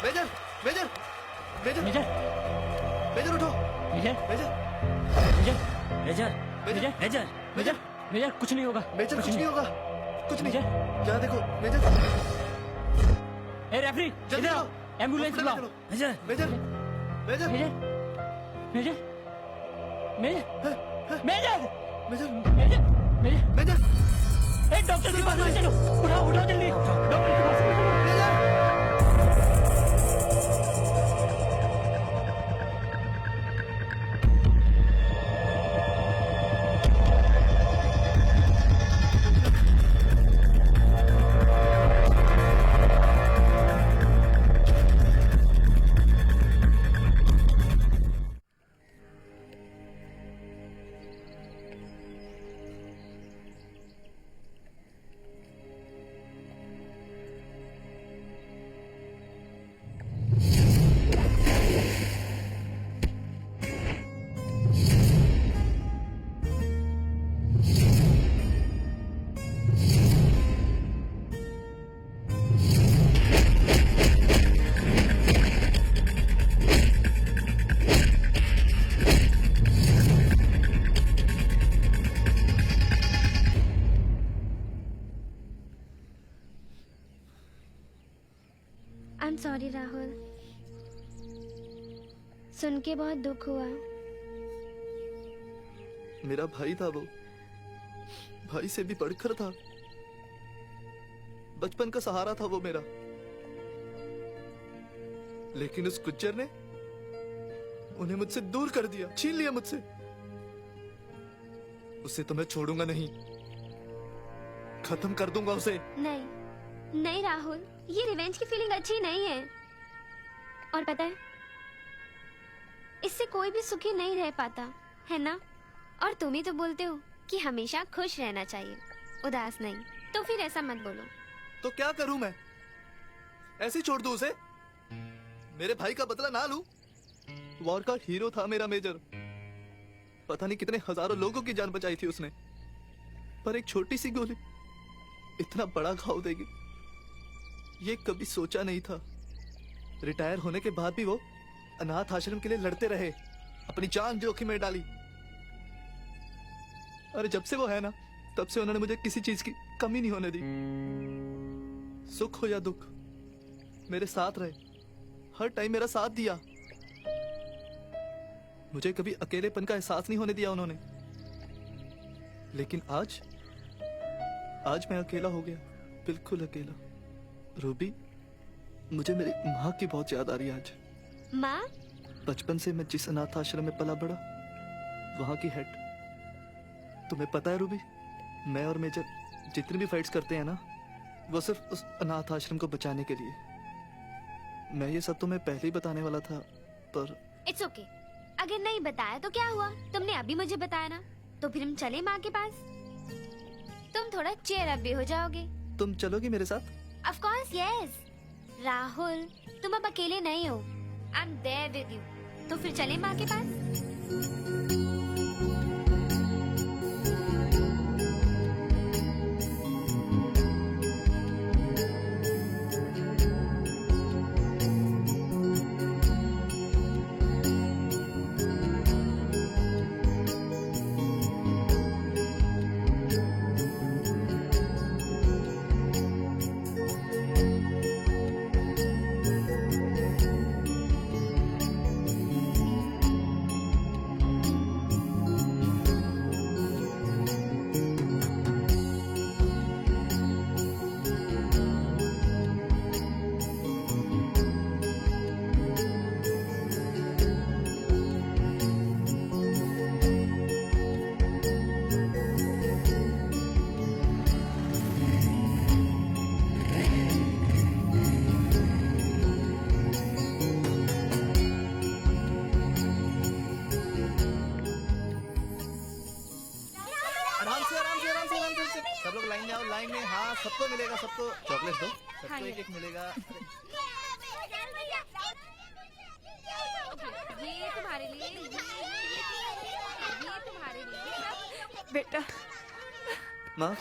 Major major major major major major major कुछ नहीं होगा। मेजर कुछ नहीं होगा, कुछ नहीं। मेजर। क्या देखो मेजर, ए रेफरी जल्दी इधर आओ, आओ। एम्बुलेंस बुलाओ। Major major major major major major major major major major major ए डॉक्टर के पास ले चलो, उठाओ उठाओ जल्दी, डॉक्टर के पास। आई एम सॉरी राहुल, सुन के बहुत दुख हुआ। मेरा भाई था वो, भाई से भी बढ़कर था। बचपन का सहारा था वो मेरा, लेकिन उस गुज्जर ने उन्हें मुझसे दूर कर दिया, छीन लिया मुझसे। उसे तो मैं छोड़ूंगा नहीं, खत्म कर दूंगा उसे। नहीं नहीं राहुल, ये रिवेंज की फीलिंग अच्छी नहीं है। और पता है, इससे कोई भी सुखी नहीं रह पाता है ना। और तुम ही तो बोलते हो कि हमेशा खुश रहना चाहिए, उदास नहीं। तो फिर ऐसा मत बोलो। तो क्या करूं मैं? ऐसे ही छोड़ दूं उसे? मेरे भाई का बदला ना लूं? वॉर का हीरो था मेरा मेजर, पता नहीं कितने हजारों लोगों की जान बचाई थी उसने। पर एक छोटी सी गोली इतना बड़ा घाव देगी, ये कभी सोचा नहीं था। रिटायर होने के बाद भी वो अनाथ आश्रम के लिए लड़ते रहे, अपनी जान जोखिम में डाली। अरे जब से वो है ना, तब से उन्होंने मुझे किसी चीज की कमी नहीं होने दी। सुख हो या दुख, मेरे साथ रहे, हर टाइम मेरा साथ दिया। मुझे कभी अकेलेपन का एहसास नहीं होने दिया उन्होंने। लेकिन आज मैं अकेला हो गया, बिल्कुल अकेला। रूबी, मुझे मेरी माँ की बहुत याद आ रही है आज। माँ? बचपन से मैं जिस अनाथ आश्रम में पला बड़ा, वहां की हेड। तुम्हें पता है रूबी, मैं और मेजर जितनी भी फाइट्स करते हैं ना, वो सिर्फ उस अनाथ आश्रम को बचाने के लिए। मैं ये सब तुम्हें पहले ही बताने वाला था, पर इट्स ओके। अगर नहीं बताया तो क्या हुआ, तुमने अभी मुझे बताया ना। तो फिर हम चले माँ के पास, तुम थोड़ा चेयर अप भी हो जाओगे। तुम चलोगी मेरे साथ? Of course yes. राहुल, तुम अब अकेले नहीं हो, I am there with you. तो फिर चले माँ के पास। सब लोग लाइन में आओ, लाइन में। हाँ, सबको मिलेगा, सबको चॉकलेट दो, सबको एक एक मिलेगा। ये तुम्हारे लिए, ये तुम्हारे लिए। बेटा। माँ,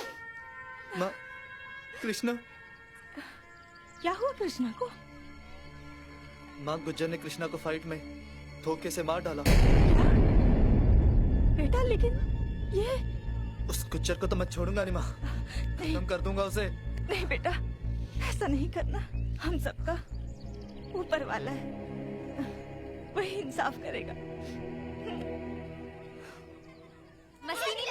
माँ, कृष्णा। क्या हुआ कृष्णा को? माँ, गुज्जर ने कृष्णा को फाइट में धोखे से मार डाला। बेटा, लेकिन उस गुज्जर को तो मैं छोड़ूंगा नहीं माँ, खत्म कर दूंगा उसे। नहीं बेटा, ऐसा नहीं करना। हम सबका ऊपर वाला है, वही इंसाफ करेगा। मस्ती नहीं।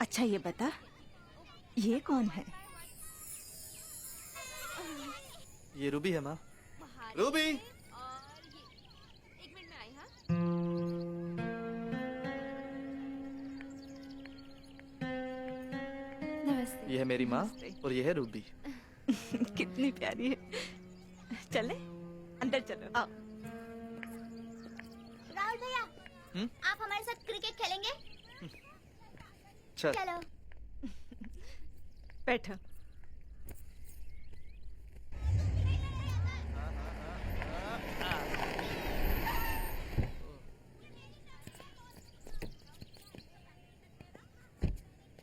अच्छा ये बता, ये कौन है? ये रूबी है माँ। रूबी, एक मिनट में आई। हाँ नमस्ते। ये है मेरी माँ और ये है रूबी। कितनी प्यारी है। चले अंदर चलो, आओ। राहुल भैया, आप हमारे साथ क्रिकेट खेलेंगे? चल। चलो। बैठो।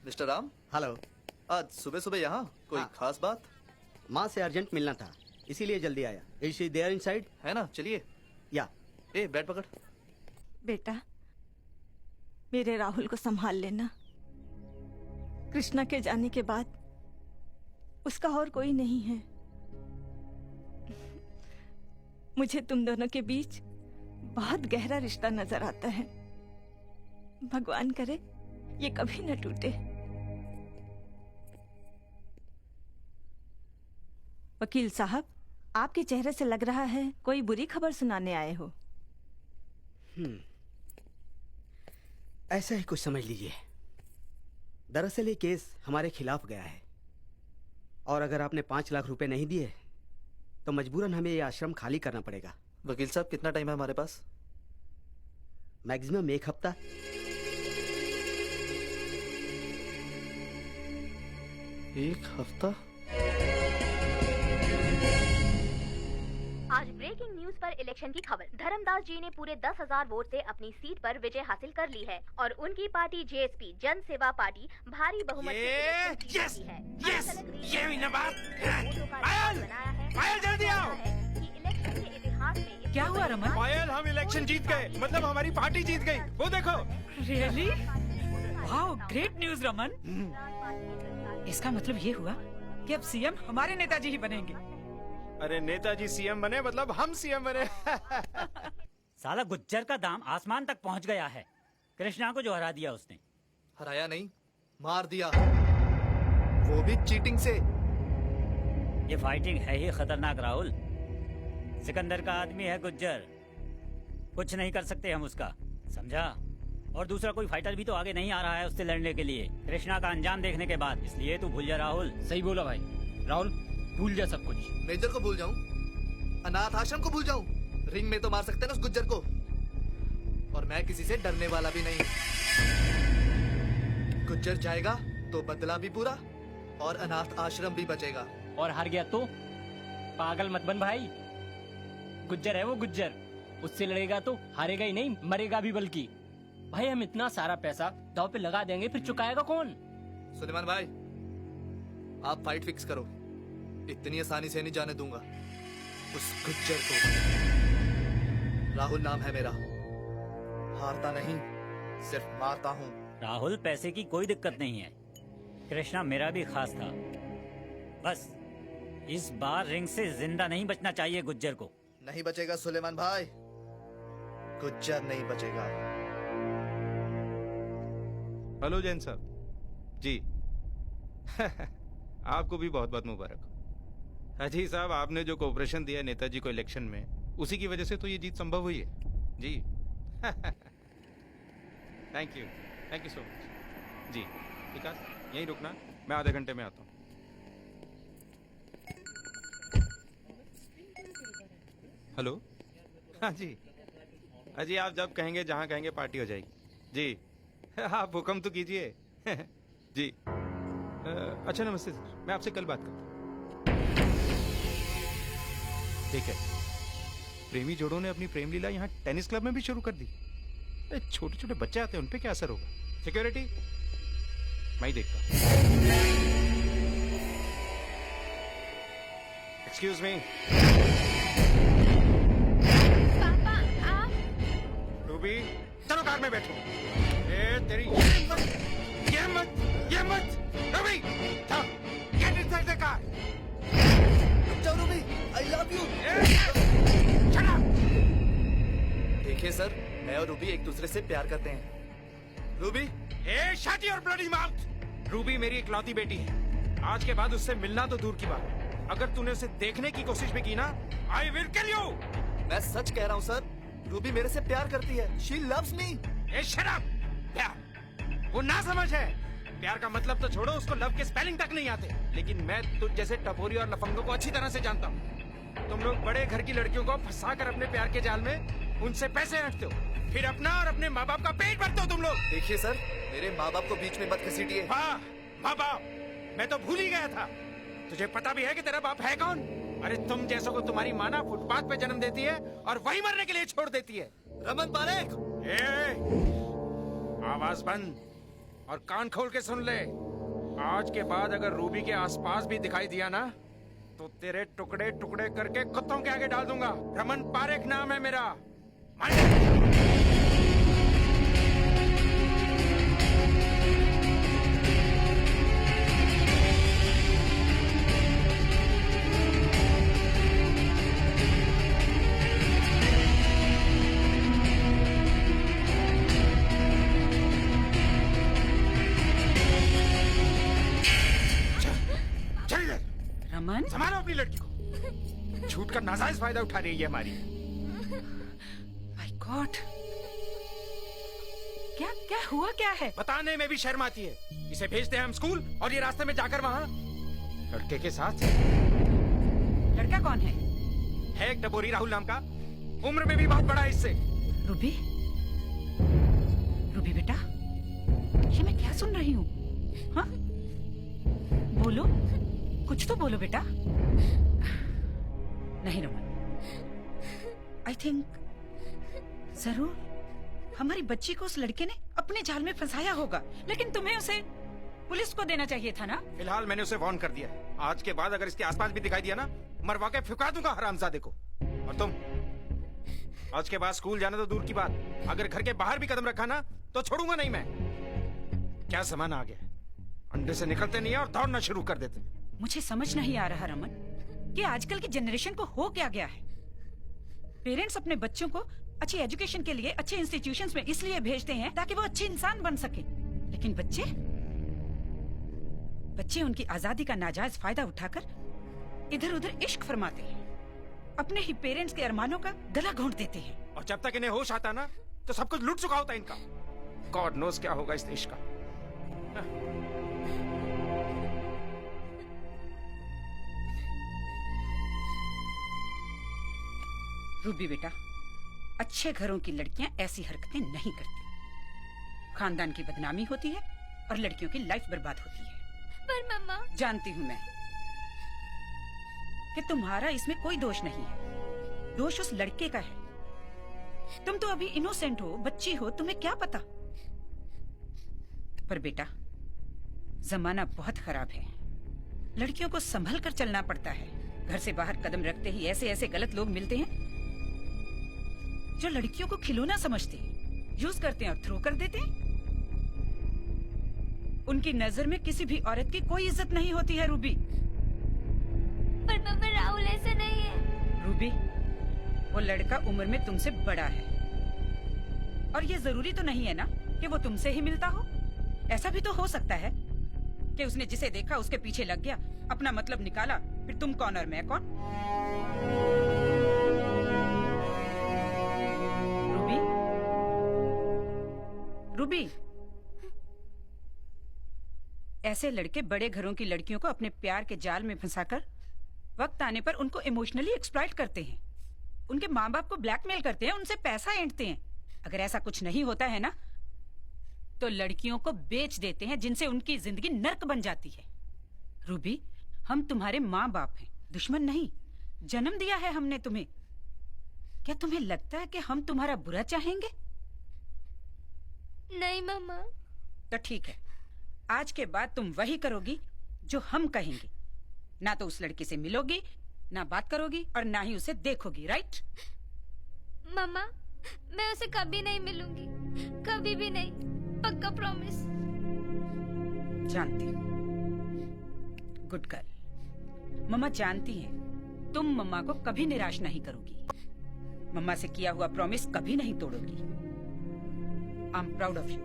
Mister Ram, hello. आज सुबह सुबह यहाँ कोई खास बात? माँ से अर्जेंट मिलना था, इसीलिए जल्दी आया। Is she there inside? है ना, चलिए। या ए बैट पकड़। बेटा, मेरे राहुल को संभाल लेना। कृष्णा के जाने के बाद उसका और कोई नहीं है। मुझे तुम दोनों के बीच बहुत गहरा रिश्ता नजर आता है। भगवान करे ये कभी न टूटे। वकील साहब, आपके चेहरे से लग रहा है कोई बुरी खबर सुनाने आए हो। ऐसा ही कुछ समझ लीजिए। दरअसल ये केस हमारे खिलाफ गया है, और अगर आपने 5 लाख रुपए नहीं दिए तो मजबूरन हमें ये आश्रम खाली करना पड़ेगा। वकील साहब, कितना टाइम है हमारे पास? मैक्सिमम 1 हफ्ता। एक हफ्ता? आज ब्रेकिंग न्यूज पर इलेक्शन की खबर। धर्मदास जी ने पूरे 10,000 वोट से अपनी सीट पर विजय हासिल कर ली है और उनकी पार्टी जेएसपी जन सेवा पार्टी भारी बहुमत से इलेक्शन जीत ली है। ये हुई ना बात। पायल जल्दी आओ। इलेक्शन के इतिहास में क्या हुआ रमन? पायल, हम इलेक्शन जीत गए, मतलब हमारी पार्टी जीत गई। वो देखो। Really? Wow, great news Raman. इसका मतलब ये हुआ कि अब सीएम हमारे नेताजी ही बनेंगे। अरे नेताजी सीएम बने मतलब हम सीएम बने। साला गुज्जर का दाम आसमान तक पहुंच गया है। कृष्णा को जो हरा दिया उसने। हराया नहीं, मार दिया, वो भी चीटिंग से। ये फाइटिंग है ही खतरनाक राहुल। सिकंदर का आदमी है गुज्जर, कुछ नहीं कर सकते हम उसका, समझा? और दूसरा कोई फाइटर भी तो आगे नहीं आ रहा है उससे लड़ने के लिए, कृष्णा का अंजाम देखने के बाद। इसलिए तू भूल जा राहुल। सही बोला भाई। राहुल, भूल जा सब कुछ। मेजर को भूल जाऊं, अनाथ आश्रम को भूल जाऊं, रिंग में तो मार सकते हैं ना उस गुज्जर को। और मैं किसी से डरने वाला भी नहीं। गुज्जर जाएगा तो बदला भी पूरा और अनाथ आश्रम भी बचेगा। और हार गया तो? पागल मत बन भाई, गुज्जर है वो गुज्जर, उससे लड़ेगा तो हारेगा ही नहीं, मरेगा भी। बल्कि भाई हम इतना सारा पैसा दांव पे लगा देंगे, फिर चुकाएगा कौन? सुलेमान भाई, आप फाइट फिक्स करो, इतनी आसानी से नहीं जाने दूंगा उस गुज्जर को। राहुल नाम है मेरा, हारता नहीं सिर्फ मारता हूँ। राहुल, पैसे की कोई दिक्कत नहीं है, कृष्णा मेरा भी खास था। बस इस बार रिंग से जिंदा नहीं बचना चाहिए गुज्जर को। नहीं बचेगा सुलेमान भाई, गुज्जर नहीं बचेगा। हेलो जैन साहब जी। आपको भी बहुत बहुत मुबारक हो। अजी साहब, आपने जो कोऑपरेशन दिया नेताजी को इलेक्शन में, उसी की वजह से तो ये जीत संभव हुई है जी। थैंक यू सो मच जी। विकास, यहीं रुकना, मैं आधे घंटे में आता हूँ। हेलो, हाँ जी। अजी आप जब कहेंगे, जहाँ कहेंगे पार्टी हो जाएगी जी। आप हुक्म तो कीजिए। जी। अच्छा नमस्ते सर, मैं आपसे कल बात करता हूँ। ठीक है। प्रेमी जोड़ों ने अपनी प्रेम लीला यहाँ टेनिस क्लब में भी शुरू कर दी। छोटे छोटे बच्चे आते हैं, उन पे क्या असर होगा? सिक्योरिटी मैं ही देखता हूँ। Excuse me. पापा, आप? रूबी, चलो कार में बैठो। ए तेरी ये मत Ruby, get inside the car. जाओ रूबी, आई लव यू। देखिए सर, मैं और रूबी एक दूसरे से प्यार करते हैं। Ruby, shut your bloody mouth. Ruby मेरी इकलौती बेटी है। आज के बाद उससे मिलना तो दूर की बात, अगर तूने उसे देखने की कोशिश भी की ना, आई विल किल यू। मैं सच कह रहा हूँ सर, रूबी मेरे से प्यार करती है। She loves me. Shut up. प्यार वो ना समझ है। प्यार का मतलब तो छोड़ो, उसको लव के स्पेलिंग तक नहीं आते। लेकिन मैं तुझ जैसे टपोरी और लफंगों को अच्छी तरह से जानता हूँ। तुम लोग बड़े घर की लड़कियों को फंसा कर अपने प्यार के जाल में उनसे पैसे हटते हो, फिर अपना और अपने माँ बाप का पेट भरते हो तुम लोग। देखिए सर, मेरे माँ बाप को बीच में मत घसीटिए। वाह, माँ बाप, मैं तो भूल ही गया था। तुझे पता भी है कि तेरा बाप है कौन? अरे तुम जैसों को तुम्हारी माँ ना फुटपाथ पे जन्म देती है और वहीं मरने के लिए छोड़ देती है। रमन पारेख, आवाज बंद और कान खोल के सुन ले। आज के बाद अगर रूबी के आसपास भी दिखाई दिया ना, तो तेरे टुकड़े टुकड़े करके कुत्तों के आगे डाल दूंगा। रमन पारेख नाम है मेरा। रमन, संभालो अपनी लड़की को। झूठ का नाजायज फायदा उठा रही है हमारी। माय गॉड, क्या क्या हुआ, क्या है? बताने में भी शर्म आती है। इसे भेजते हैं हम स्कूल और ये रास्ते में जाकर वहाँ लड़के के साथ। लड़का कौन है? है एक टपोरी राहुल नाम का, उम्र में भी बहुत बड़ा है इससे। रूबी, रूबी बेटा, ये मैं क्या सुन रही हूँ? हाँ, बोलो, कुछ तो बोलो बेटा। नहीं रमन, आई थिंक जरूर हमारी बच्ची को उस लड़के ने अपने जाल में फंसाया होगा, लेकिन तुम्हें उसे पुलिस को देना चाहिए था ना। फिलहाल मैंने उसे वार्न कर दिया है। आज के बाद अगर इसके आसपास भी दिखाई दिया ना, मरवा के फुका दूंगा हरामजादे को। और तुम, आज के बाद स्कूल जाना तो दूर की बात, अगर घर के बाहर भी कदम रखा ना, तो छोड़ूंगा नहीं मैं। क्या जमाना आ गया, अंडे से निकलते नहीं है और दौड़ना शुरू कर देते। मुझे समझ नहीं आ रहा रमन कि आजकल की जनरेशन को हो क्या गया है। पेरेंट्स अपने बच्चों को अच्छी एजुकेशन के लिए अच्छे इंस्टीट्यूशंस में इसलिए भेजते हैं ताकि वो अच्छे इंसान बन सके, लेकिन बच्चे उनकी आजादी का नाजायज फायदा उठाकर इधर उधर इश्क फरमाते हैं, अपने ही पेरेंट्स के अरमानों का गला घोंट देते हैं। और जब तक इन्हें होश आता ना, तो सब कुछ लूट चुका होता है इनका। गॉड नोस क्या होगा इस देश का। रूबी बेटा, अच्छे घरों की लड़कियां ऐसी हरकतें नहीं करती। खानदान की बदनामी होती है और लड़कियों की लाइफ बर्बाद होती है। पर मम्मा, जानती हूँ मैं कि तुम्हारा इसमें कोई दोष नहीं है, दोष उस लड़के का है। तुम तो अभी इनोसेंट हो, बच्ची हो, तुम्हें क्या पता। पर बेटा, जमाना बहुत खराब है, लड़कियों को संभल कर चलना पड़ता है। घर से बाहर कदम रखते ही ऐसे ऐसे गलत लोग मिलते हैं जो लड़कियों को खिलौना समझते हैं, यूज करते हैं और थ्रो कर देते हैं। उनकी नजर में किसी भी औरत की कोई इज्जत नहीं होती है रूबी। पर मम्मा, राहुल ऐसा नहीं है। रूबी, वो लड़का उम्र में तुमसे बड़ा है और ये जरूरी तो नहीं है ना कि वो तुमसे ही मिलता हो। ऐसा भी तो हो सकता है कि उसने जिसे देखा उसके पीछे लग गया, अपना मतलब निकाला, फिर तुम कौन और मैं कौन। रूबी, ऐसे लड़के बड़े घरों की लड़कियों को अपने प्यार के जाल में फंसाकर वक्त आने पर उनको इमोशनली एक्सप्लॉइट करते हैं, उनके माँ बाप को ब्लैकमेल करते हैं, उनसे पैसा ऐंठते हैं। अगर ऐसा कुछ नहीं होता है ना, तो लड़कियों को बेच देते हैं, जिनसे उनकी जिंदगी नर्क बन जाती है। रूबी, हम तुम्हारे माँ बाप हैं, दुश्मन नहीं। जन्म दिया है हमने तुम्हें। क्या तुम्हें लगता है कि हम तुम्हारा बुरा चाहेंगे? नहीं मम्मा। तो ठीक है, आज के बाद तुम वही करोगी जो हम कहेंगे। ना तो उस लड़के से मिलोगी, ना बात करोगी और ना ही उसे देखोगी, राइट? मम्मा, मैं उसे कभी नहीं मिलूंगी। कभी भी नहीं, पक्का प्रॉमिस। जानती हूँ, गुड गर्ल। मम्मा जानती है तुम मम्मा को कभी निराश नहीं करोगी। मम्मा से किया हुआ प्रॉमिस कभी नहीं तोड़ोगी। I am proud of you.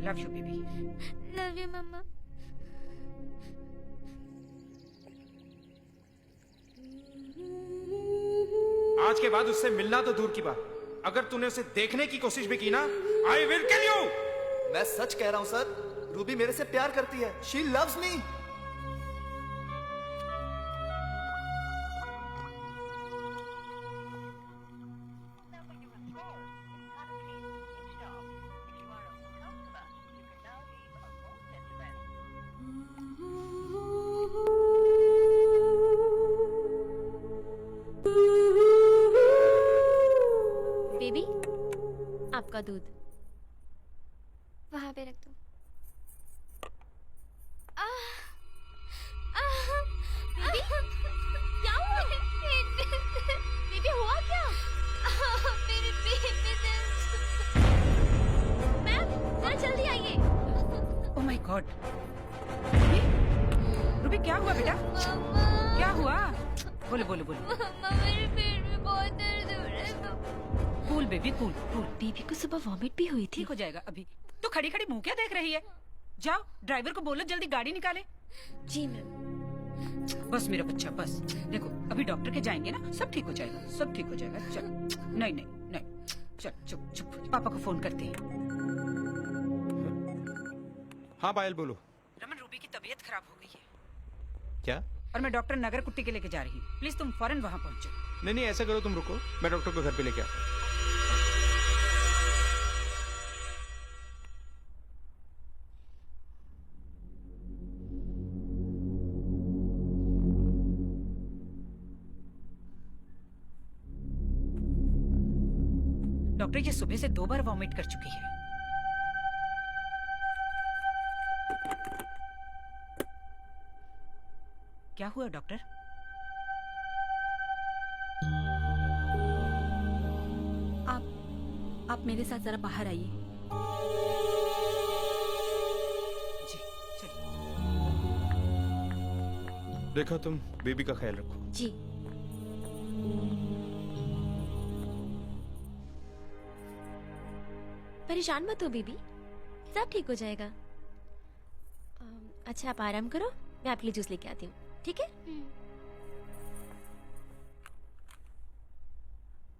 Love you baby. Love you mama. आज के बाद उससे मिलना तो दूर की बात, अगर तूने उसे देखने की कोशिश भी की ना, आई विल किल यू। मैं सच कह रहा हूँ सर, रूबी मेरे से प्यार करती है। She loves me. बेबी, आपका दूध। वहां पे रख दो। बेबी, क्या हुआ? बेबी हुआ क्या? मेरे बेबी मैम, जरा जल्दी आइए। Oh my God. रूबी क्या हुआ बेटा? क्या हुआ? बोलो बोलो बोलो। मम्मा मेरे पेट में बहुत दर्द हो रहा है। Cool baby, cool cool. Baby को सुबह वॉमिट भी हुई थी। ठीक हो जाएगा अभी। तो खड़ी खड़ी मुंह क्या देख रही है? जाओ ड्राइवर को बोलो जल्दी गाड़ी निकाले। जी मैम। बस मेरा बच्चा बस। देखो अभी डॉक्टर के जाएंगे ना, सब ठीक हो जाएगा, सब ठीक हो जाएगा। चल। नहीं नहीं नहीं, चल चुप चुप। पापा को फोन करते हैं। हाँ पायल बोलो। रमन, रूबी की तबीयत खराब हो गई है क्या? और मैं डॉक्टर नगर कुट्टी के लेके जा रही हूँ। प्लीज तुम फौरन वहाँ पहुँचो। नहीं नहीं, ऐसा करो, तुम रुको, मैं डॉक्टर को घर पे लेके आता हूँ। डॉक्टर ये सुबह से 2 बार वॉमिट कर चुकी है। क्या हुआ डॉक्टर? आप मेरे साथ जरा बाहर आइए। जी चलिए। देखो तुम बेबी का ख्याल रखो। जी। परेशान मत हो बेबी, सब ठीक हो जाएगा। अच्छा आप आराम करो, मैं आपके लिए जूस लेके आती हूँ, ठीक है?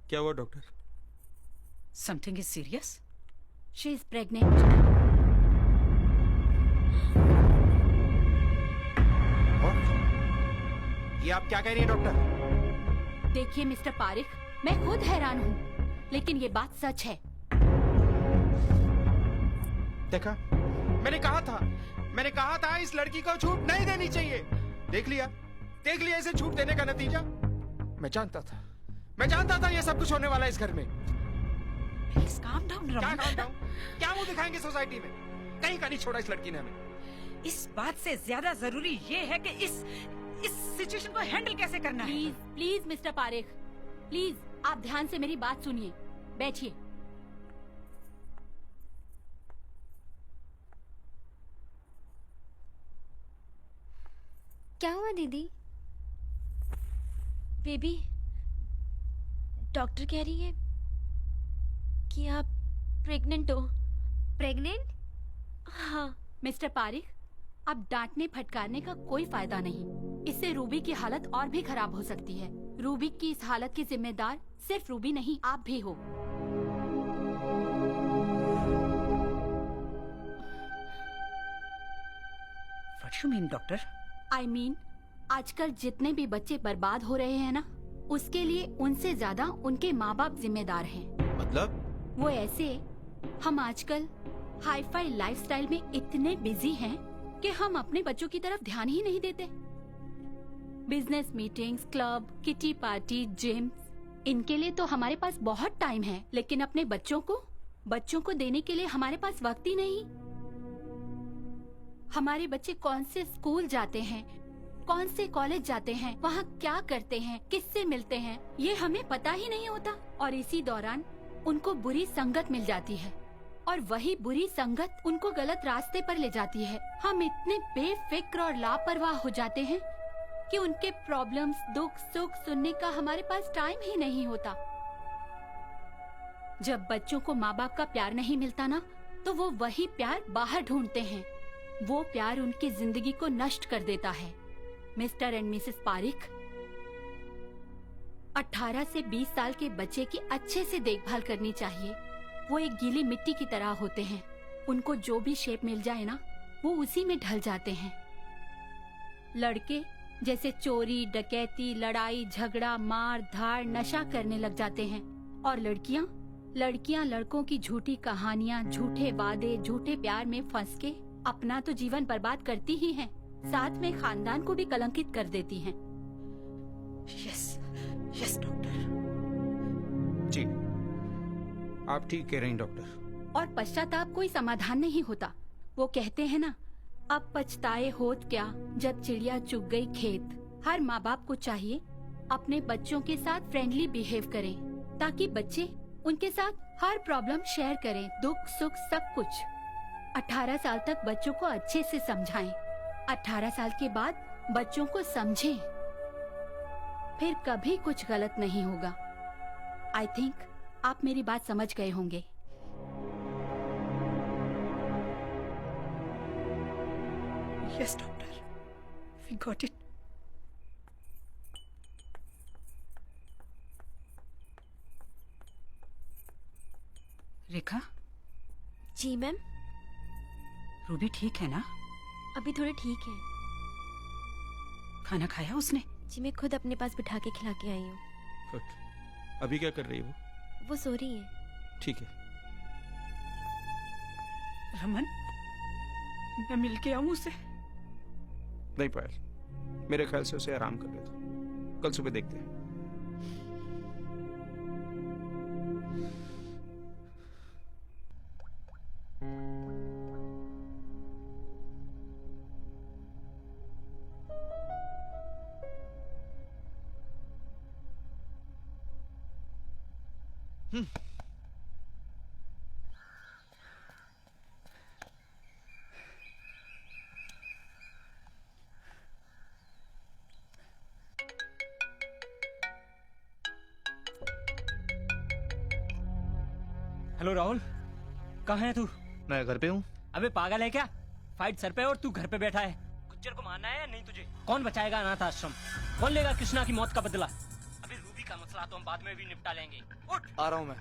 क्या हुआ doctor? Something is serious. She is pregnant. ये आप क्या कह रही हैं डॉक्टर? देखिए मिस्टर पारिक, मैं खुद हैरान हूँ, लेकिन ये बात सच है। देखा, मैंने कहा था इस लड़की को छूट नहीं देनी चाहिए। देख लिया इसे छूट देने का नतीजा। मैं जानता था ये सब कुछ होने वाला है इस घर में। काम डाउन क्या काम डाउन? क्या मुंह दिखाएंगे सोसाइटी में? कहीं का नहीं छोड़ा इस लड़की ने हमें। इस बात से ज्यादा जरूरी ये है कि इस सिचुएशन को हैंडल कैसे करना है। Please please mister Parik, please आप ध्यान से मेरी बात सुनिए। बैठिए। क्या हुआ दीदी? बेबी, डॉक्टर कह रही है कि आप प्रेग्नेंट हो। प्रेग्नेंट? हाँ मिस्टर पारिक, अब डांटने फटकारने का कोई फायदा नहीं। इससे रूबी की हालत और भी खराब हो सकती है। रूबी की इस हालत की जिम्मेदार सिर्फ रूबी नहीं, आप भी हो। What you mean, doctor? I mean, आजकल जितने भी बच्चे बर्बाद हो रहे हैं ना, उसके लिए उनसे ज्यादा उनके माँ बाप जिम्मेदार हैं। मतलब? वो ऐसे, हम आजकल हाई फाई लाइफस्टाइल में इतने बिजी हैं कि हम अपने बच्चों की तरफ ध्यान ही नहीं देते। Business meetings, club, kitty party, gym, इनके लिए तो हमारे पास बहुत टाइम है, लेकिन अपने बच्चों को देने के लिए हमारे पास वक्त ही नहीं। हमारे बच्चे कौन से स्कूल जाते हैं, कौन से कॉलेज जाते हैं, वहाँ क्या करते हैं, किससे मिलते हैं, ये हमें पता ही नहीं होता। और इसी दौरान उनको बुरी संगत मिल जाती है और वही बुरी संगत उनको गलत रास्ते पर ले जाती है। हम इतने बेफिक्र और लापरवाह हो जाते हैं कि उनके प्रॉब्लम्स, दुख सुख सुनने का हमारे पास टाइम ही नहीं होता। जब बच्चों को माँ बाप का प्यार नहीं मिलता ना, तो वो वही प्यार बाहर ढूंढते हैं। वो प्यार उनकी जिंदगी को नष्ट कर देता है। मिस्टर एंड मिसेस पारिक, 18 से 20 साल के बच्चे की अच्छे से देखभाल करनी चाहिए। वो एक गीली मिट्टी की तरह होते हैं। उनको जो भी शेप मिल जाए ना, वो उसी में ढल जाते हैं। लड़के जैसे चोरी, डकैती, लड़ाई झगड़ा, मार धाड़, नशा करने लग जाते हैं। और लड़कियां लड़कों की झूठी कहानियां, झूठे वादे, झूठे प्यार में फंस के अपना तो जीवन बर्बाद करती ही हैं, साथ में खानदान को भी कलंकित कर देती हैं। Yes doctor. जी, आप ठीक कह रही हैं डॉक्टर। और पश्चाताप कोई समाधान नहीं होता। वो कहते हैं ना, अब पछताए होत क्या जब चिड़िया चुग गई खेत। हर माँ बाप को चाहिए अपने बच्चों के साथ फ्रेंडली बिहेव करें, ताकि बच्चे उनके साथ हर प्रॉब्लम शेयर करें, दुख सुख सब कुछ। 18 साल तक बच्चों को अच्छे से समझाएं। 18 साल के बाद बच्चों को समझें, फिर कभी कुछ गलत नहीं होगा। आई थिंक आप मेरी बात समझ गए होंगे। Yes doctor, we got it. Rekha. जी मैम। रूबी ठीक है ना? अभी थोड़े ठीक है। खाना खाया उसने? जी मैं खुद अपने पास बिठा के खिला के आई हूँ। अभी क्या कर रही है वो सो रही है। ठीक है। रमन, मैं मिल के आऊं उसे? नहीं पायल, मेरे ख्याल से उसे आराम करने दो। कल सुबह देखते हैं। हेलो राहुल, कहाँ है तू? मैं घर पे हूँ। अबे पागल है क्या? फाइट सर पे और तू घर पे बैठा है। गुज्जर को मारना है या नहीं तुझे? कौन बचाएगा अनाथ आश्रम? कौन लेगा कृष्णा की मौत का बदला? अभी रूबी का मसला तो हम बाद में भी निपटा लेंगे। उठ। आ रहा हूँ मैं।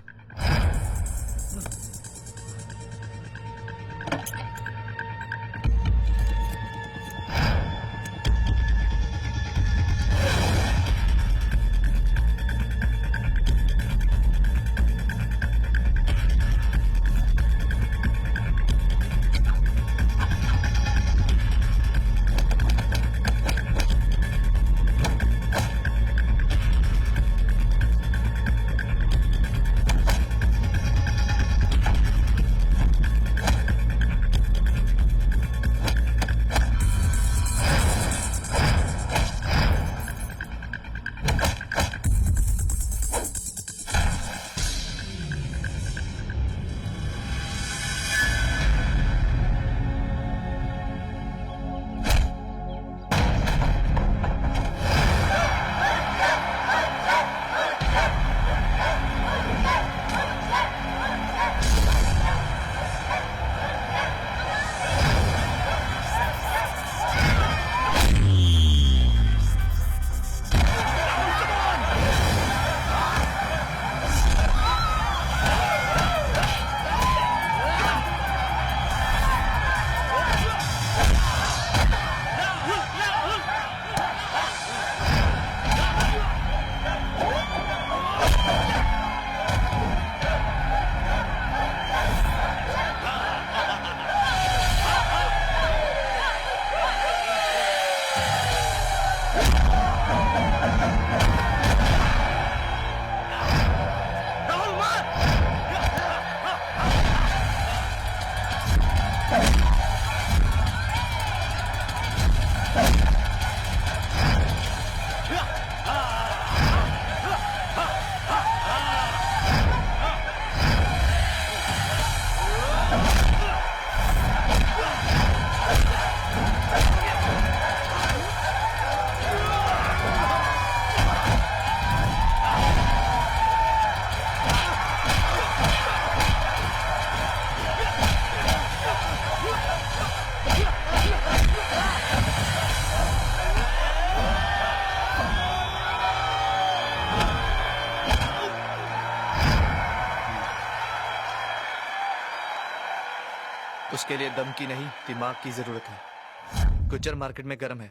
उसके लिए दम की नहीं दिमाग की जरूरत है। गुज्जर मार्केट में गर्म है,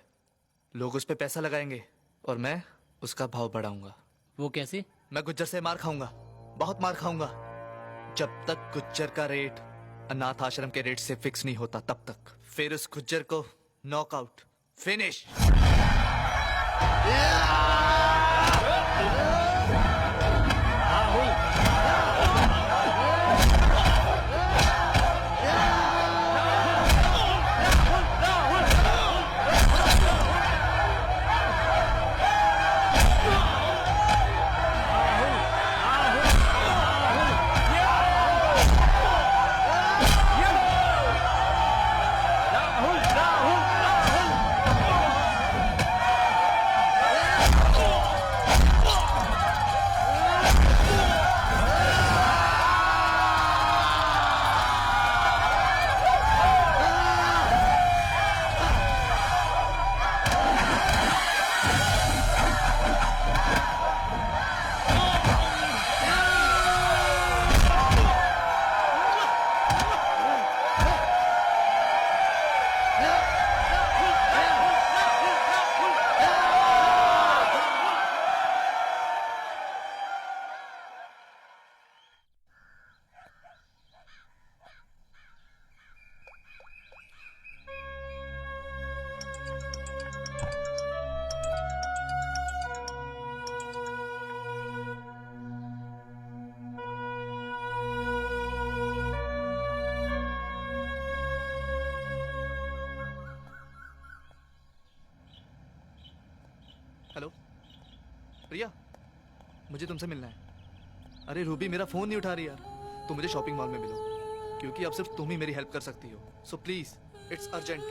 लोग उस पे पैसा लगाएंगे और मैं उसका भाव बढ़ाऊंगा। वो कैसे? मैं गुज्जर से मार खाऊंगा, बहुत मार खाऊंगा। जब तक गुज्जर का रेट अनाथ आश्रम के रेट से फिक्स नहीं होता तब तक। फिर उस गुज्जर को नॉकआउट, फिनिश। हेलो प्रिया, मुझे तुमसे मिलना है। अरे रूबी मेरा फोन नहीं उठा रही यार। तुम मुझे शॉपिंग मॉल में मिलो, क्योंकि अब सिर्फ तुम ही मेरी हेल्प कर सकती हो। So please, it's urgent.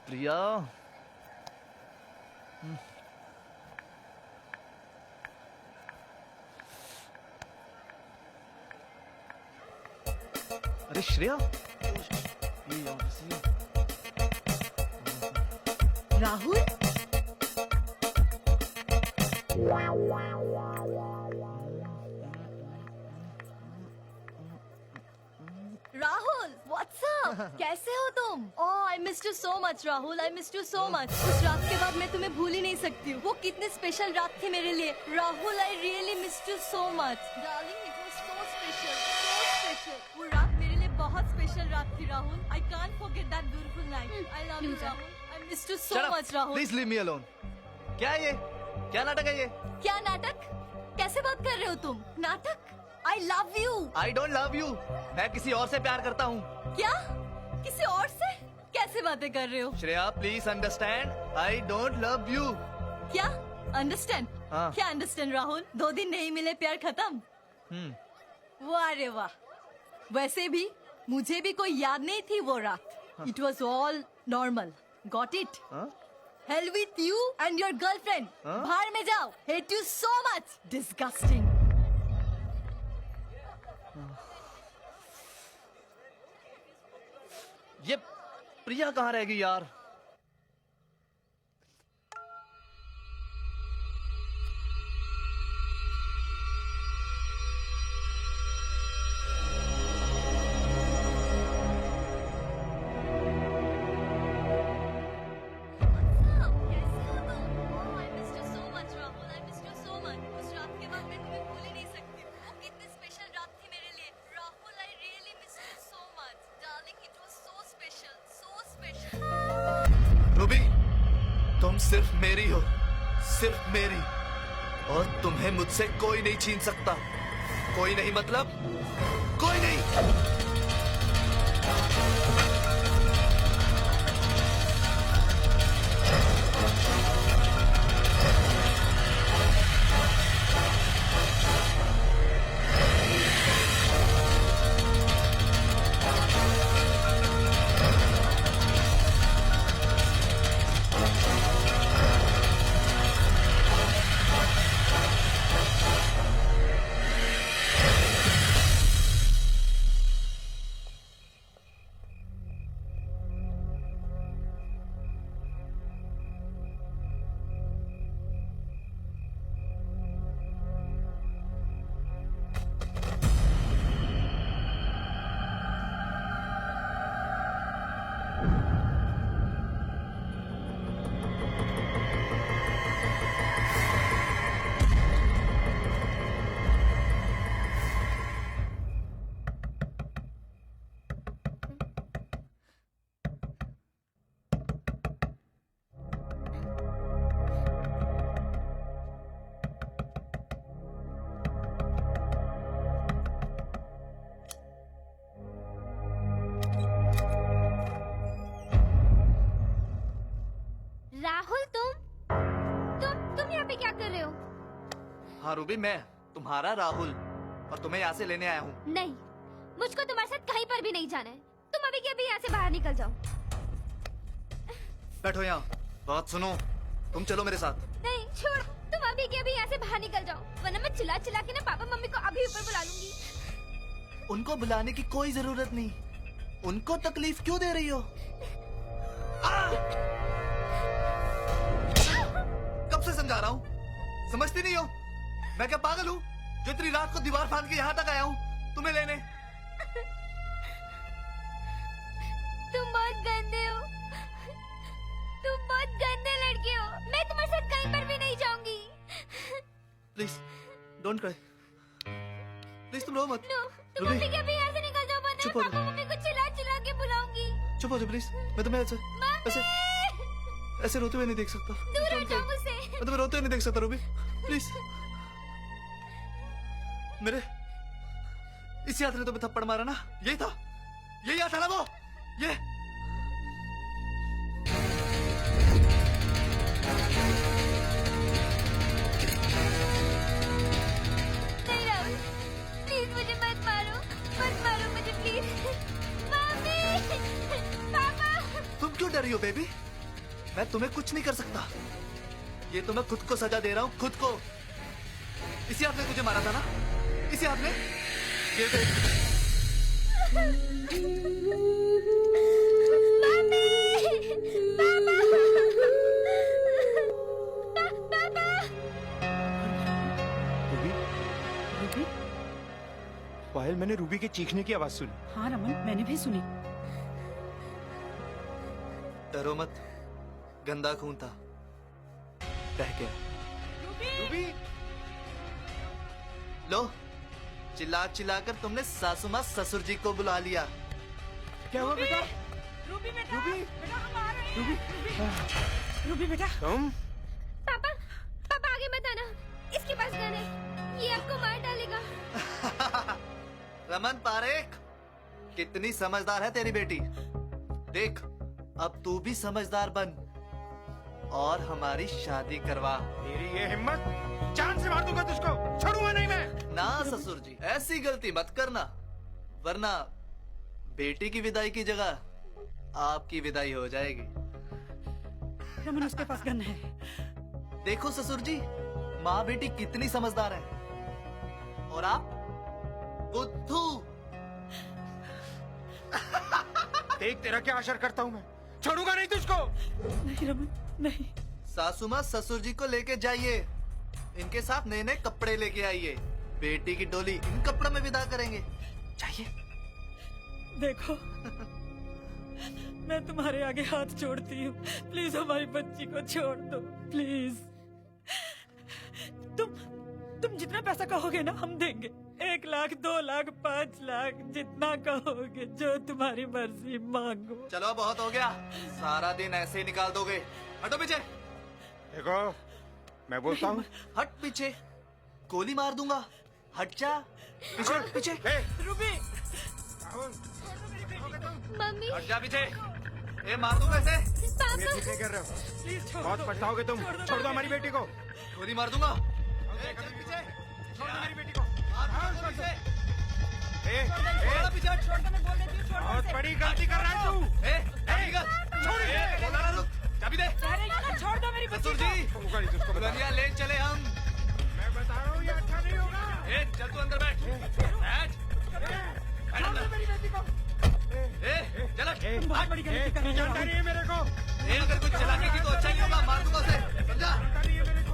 Priya, अरे श्रेया, राहुल, राहुल, व्हाट्स अप? कैसे हो तुम? Oh, I missed you so much Rahul, I missed you so much. उस रात के बाद मैं तुम्हें भूल ही नहीं सकती हूँ। वो कितनी स्पेशल रात थी मेरे लिए। Rahul, I really missed you so much darling. It was so special, so special. वो रात मेरे लिए बहुत स्पेशल रात थी Rahul. I can't forget that beautiful night. I love you Rahul, I missed you so much Rahul. Please leave me alone. क्या है ये? क्या नाटक है ये? क्या नाटक? कैसे बात कर रहे हो तुम? नाटक? आई love you. I don't love you. मैं किसी और से प्यार करता हूँ। क्या? किसी और से? कैसे बातें कर रहे हो? Shreya please understand, I don't love you. क्या अंडरस्टैंड? हाँ। क्या अंडरस्टैंड राहुल? 2 दिन नहीं मिले, प्यार खत्म? वाह रे वाह। वैसे भी मुझे भी कोई याद नहीं थी वो रात। It was all normal. Got it? Hell with you and your girlfriend. बाहर में जाओ। Hate you so much. Disgusting. ये प्रिया कहाँ रह गई यार? रूबी, तुम सिर्फ मेरी हो, सिर्फ मेरी, और तुम्हें मुझसे कोई नहीं छीन सकता। कोई नहीं मतलब कोई नहीं। हाँ रूबी, मैं तुम्हारा राहुल और तुम्हें यहाँ से लेने आया हूँ। नहीं, मुझको तुम्हारे साथ कहीं पर भी नहीं जाना है। तुम अभी के अभी यहाँ से बाहर निकल जाओ। बैठो यहाँ, बात सुनो, तुम चलो मेरे साथ। नहीं, छोड़, तुम अभी के अभी यहाँ से बाहर निकल जाओ, वरना मैं चिल्ला चिल्ला के ना पापा मम्मी को अभी ऊपर बुला लूंगी। उनको बुलाने की कोई जरूरत नहीं, उनको तकलीफ क्यों दे रही हो? कब से समझा रहा हूँ, समझती नहीं हो? मैं क्या पागल हूँ जो इतनी रात को दीवार फांद के यहाँ तक आया हूँ तुम्हें लेने? तुम बहुत गंदे हो, तुम बहुत गंदे लड़के हो। मैं तुम्हारे साथ कहीं पर भी नहीं जाऊंगी। प्लीज डोंट क्राई, प्लीज तुम रो मत। तुम अभी के अभी यहाँ से निकल जाओ, वरना चुप हो मैं पापा मम्मी को चिल्ला चिल्ला के बुलाऊंगी। चुप हो जाओ प्लीज, मैं तुम्हें ऐसे रोते हुए नहीं देख सकता। दूर हट जाओ मुझसे। मैं तुम्हें रोते हुए नहीं देख सकता रूबी, प्लीज। मेरे इसी हाथ ने तुम्हें थप्पड़ मारा ना, यही था, यही हाथ था ना वो, ये। नहीं राहुल, प्लीज मुझे मत मारो मुझे प्लीज। मम्मी, पापा। तुम क्यों डर रही हो बेबी? मैं तुम्हें कुछ नहीं कर सकता, ये तो मैं खुद को सजा दे रहा हूँ, खुद को। इसी हाथ ने तुझे मारा था ना, इसी हाथ ने। ये देख। पायल, मैंने रूबी के चीखने की आवाज सुनी। हाँ रमन, मैंने भी सुनी। डरो मत, गंदा खून था, बह गया। रूबी, लो, चिल्ला चिल्ला कर तुमने सासू माँ ससुर जी को बुला लिया। क्या हुआ बेटा? रूबी बेटा, रूबी, बेटा हम आ रहे हैं। रूबी बेटा, तुम? पापा आगे मत आना, इसके पास गन है, ये आपको मार डालेगा। रमन पारेख, कितनी समझदार है तेरी बेटी। देख, अब तू भी समझदार बन और हमारी शादी करवा। तेरी ये हिम्मत, जान से मार दूंगा तुझको, छोड़ूंगा नहीं मैं। ना ससुर जी, ऐसी गलती मत करना, वरना बेटी की विदाई की जगह आपकी विदाई हो जाएगी। रमन उसके पास गन है। देखो ससुर जी, माँ बेटी कितनी समझदार है, और आप बुद्धू। देख तेरा क्या असर करता हूँ मैं, छोड़ूंगा नहीं तुझको। नहीं रमन, नहीं। सासू माँ ससुर जी को लेके जाइए, इनके साथ नए नए कपड़े लेके आइए, बेटी की डोली इन कपड़ों में विदा करेंगे। चाहिए? देखो, मैं तुम्हारे आगे हाथ जोड़ती हूँ, प्लीज हमारी बच्ची को छोड़ दो, प्लीज। तुम जितना पैसा कहोगे ना हम देंगे, 1 लाख, 2 लाख, 5 लाख, जितना कहोगे, जो तुम्हारी मर्जी मांगो। चलो बहुत हो गया, सारा दिन ऐसे ही निकाल दोगे। हटो पीछे। देखो, मैं बोलता हूँ। हट पीछे, गोली मार दूंगा। हट जा पीछे, पीछे। रूबी, मम्मी, हट जा पीछे, ए मार दूंगा ऐसे। ये ठीक नहीं कर रहे हो, बहुत पछताओगे तुम। छोड़ दो हमारी बेटी को, गोली मार दूंगा। पीछे छोड़ दो हमारी बेटी को। बहुत बड़ी गलती कर रहा है तू। चाबी दे। छोड़ दो मेरी बच्ची को। दुल्हनिया ले चले हम। मैं बता रहा हूँ ये अच्छा नहीं होगा। चल तू अंदर बैठ। मेरी बेटी को। चल बहुत बड़ी गलती कर रहे हो। जानता नहीं है मेरे को। अगर कुछ चलाने की तो अच्छा ही होगा, मार दूंगा उसे, समझा? नहीं है मेरे को।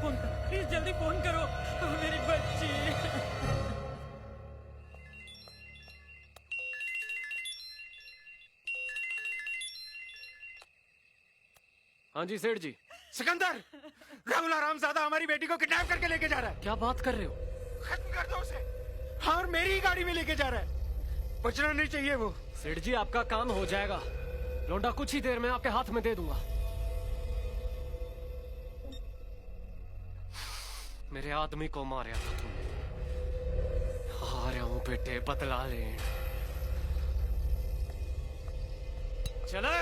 फोन कर, प्लीज जल्दी फोन करो, मेरी बच्ची। हाँ जी सेठ जी। सिकंदर, राहुल हरामजादा हमारी बेटी को किडनैप करके लेके जा रहा है। क्या बात कर रहे हो? खत्म कर दो उसे। हाँ, और मेरी ही गाड़ी में लेके जा रहा है, बचना नहीं चाहिए वो। सेठ जी आपका काम हो जाएगा, लौंडा कुछ ही देर में आपके हाथ में दे दूंगा। मेरे आदमी को मारा था तुमने। आ रहा हूं बेटे, बदला ले। चले।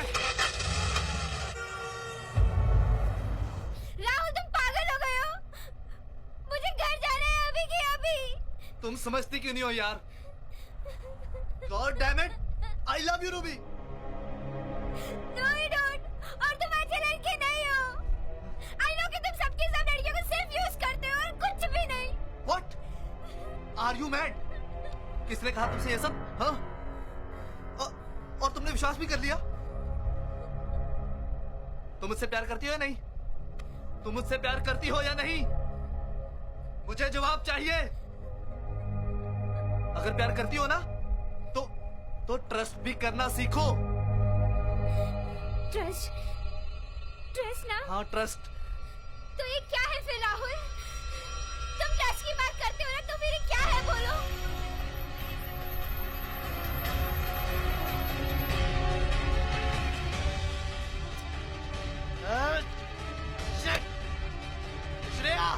तुम समझती क्यों नहीं हो यार? God damn it, I love you Ruby. No, you don't. और तुम अच्छे लड़के नहीं हो। I know कि तुम सबकी सब लड़कियों को सिर्फ यूज करते हो और कुछ भी नहीं। What? Are you mad? किसने कहा तुमसे ये सब? हाँ? और तुमने विश्वास भी कर लिया? तुम मुझसे प्यार करती हो या नहीं? तुम मुझसे प्यार करती हो या नहीं? मुझे जवाब चाहिए। अगर प्यार करती हो ना तो ट्रस्ट भी करना सीखो। ट्रस्ट ना? हाँ, ट्रस्ट। तो ये क्या है फिर राहुल? तुम ट्रस्ट की बात करते हो ना, तो फिर क्या है बोलो? श्रेया!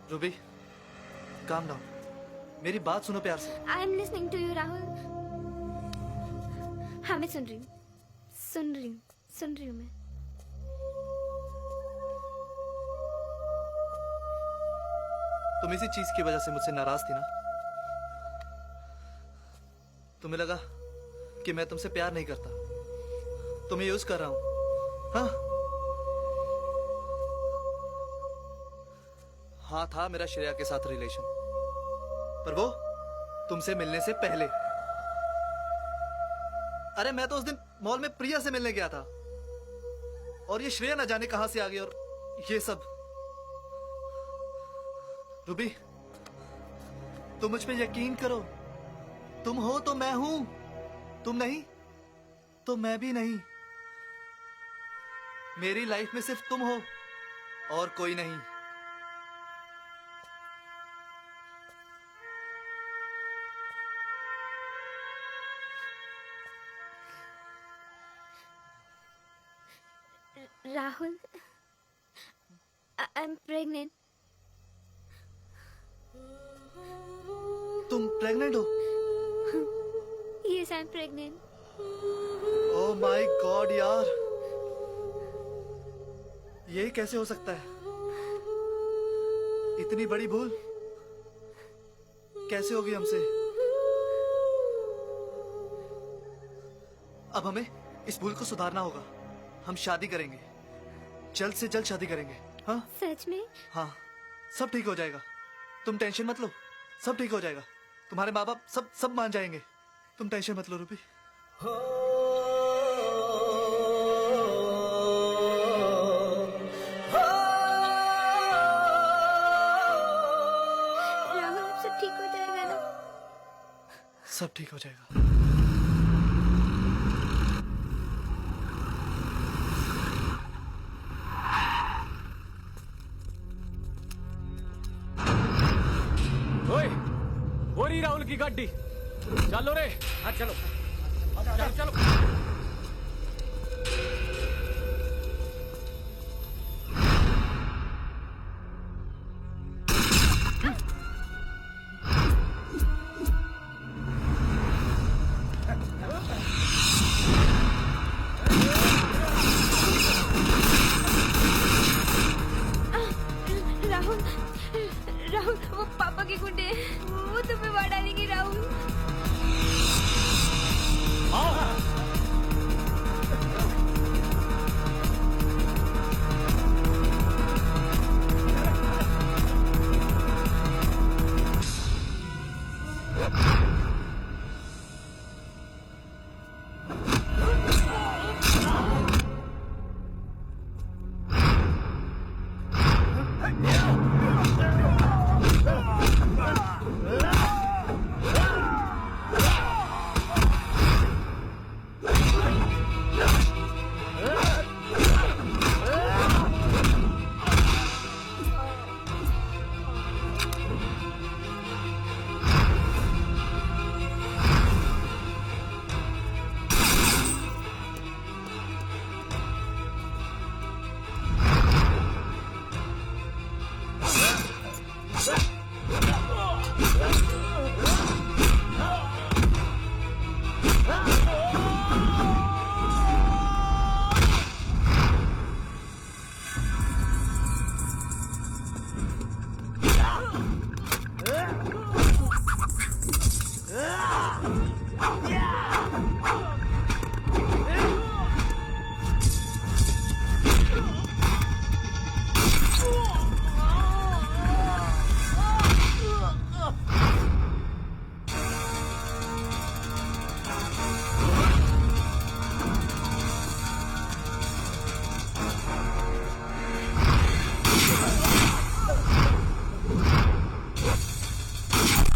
Ruby, calm down. मेरी बात सुनो प्यार से। I am listening to you Rahul. हाँ, मैं सुन रही हूँ मैं। तुम इसी चीज की वजह से मुझसे नाराज थी ना? तुम्हें लगा कि मैं तुमसे प्यार नहीं करता, तुम्हें यूज कर रहा हूं, हाँ? हाँ, था मेरा श्रेया के साथ रिलेशन, पर वो तुमसे मिलने से पहले। अरे मैं तो उस दिन मॉल में प्रिया से मिलने गया था और ये श्रेया न जाने कहां से आ गई और ये सब। रूबी, तुम मुझ पे यकीन करो। तुम हो तो मैं हूं, तुम नहीं तो मैं भी नहीं। मेरी लाइफ में सिर्फ तुम हो और कोई नहीं। Rahul, I am pregnant. तुम प्रेग्नेंट हो? Yes, I am pregnant. Oh my God यार, ये कैसे हो सकता है? इतनी बड़ी भूल कैसे होगी हमसे? अब हमें इस भूल को सुधारना होगा। हम शादी करेंगे, जल्द से जल्द शादी करेंगे। हाँ, सच में? हाँ, सब ठीक हो जाएगा। तुम टेंशन मत लो, सब ठीक हो जाएगा। तुम्हारे माँ बाप सब मान जाएंगे। तुम टेंशन मत लो रूबी। राहुल, सब ठीक हो जाएगा ना? सब ठीक हो जाएगा। वो रही राहुल की गाड़ी। चलो रे। हाँ चलो चलो चलो। राहुल, वो पापा के गुंडे हैं। वो तुम्हें मार डालेंगे राहुल।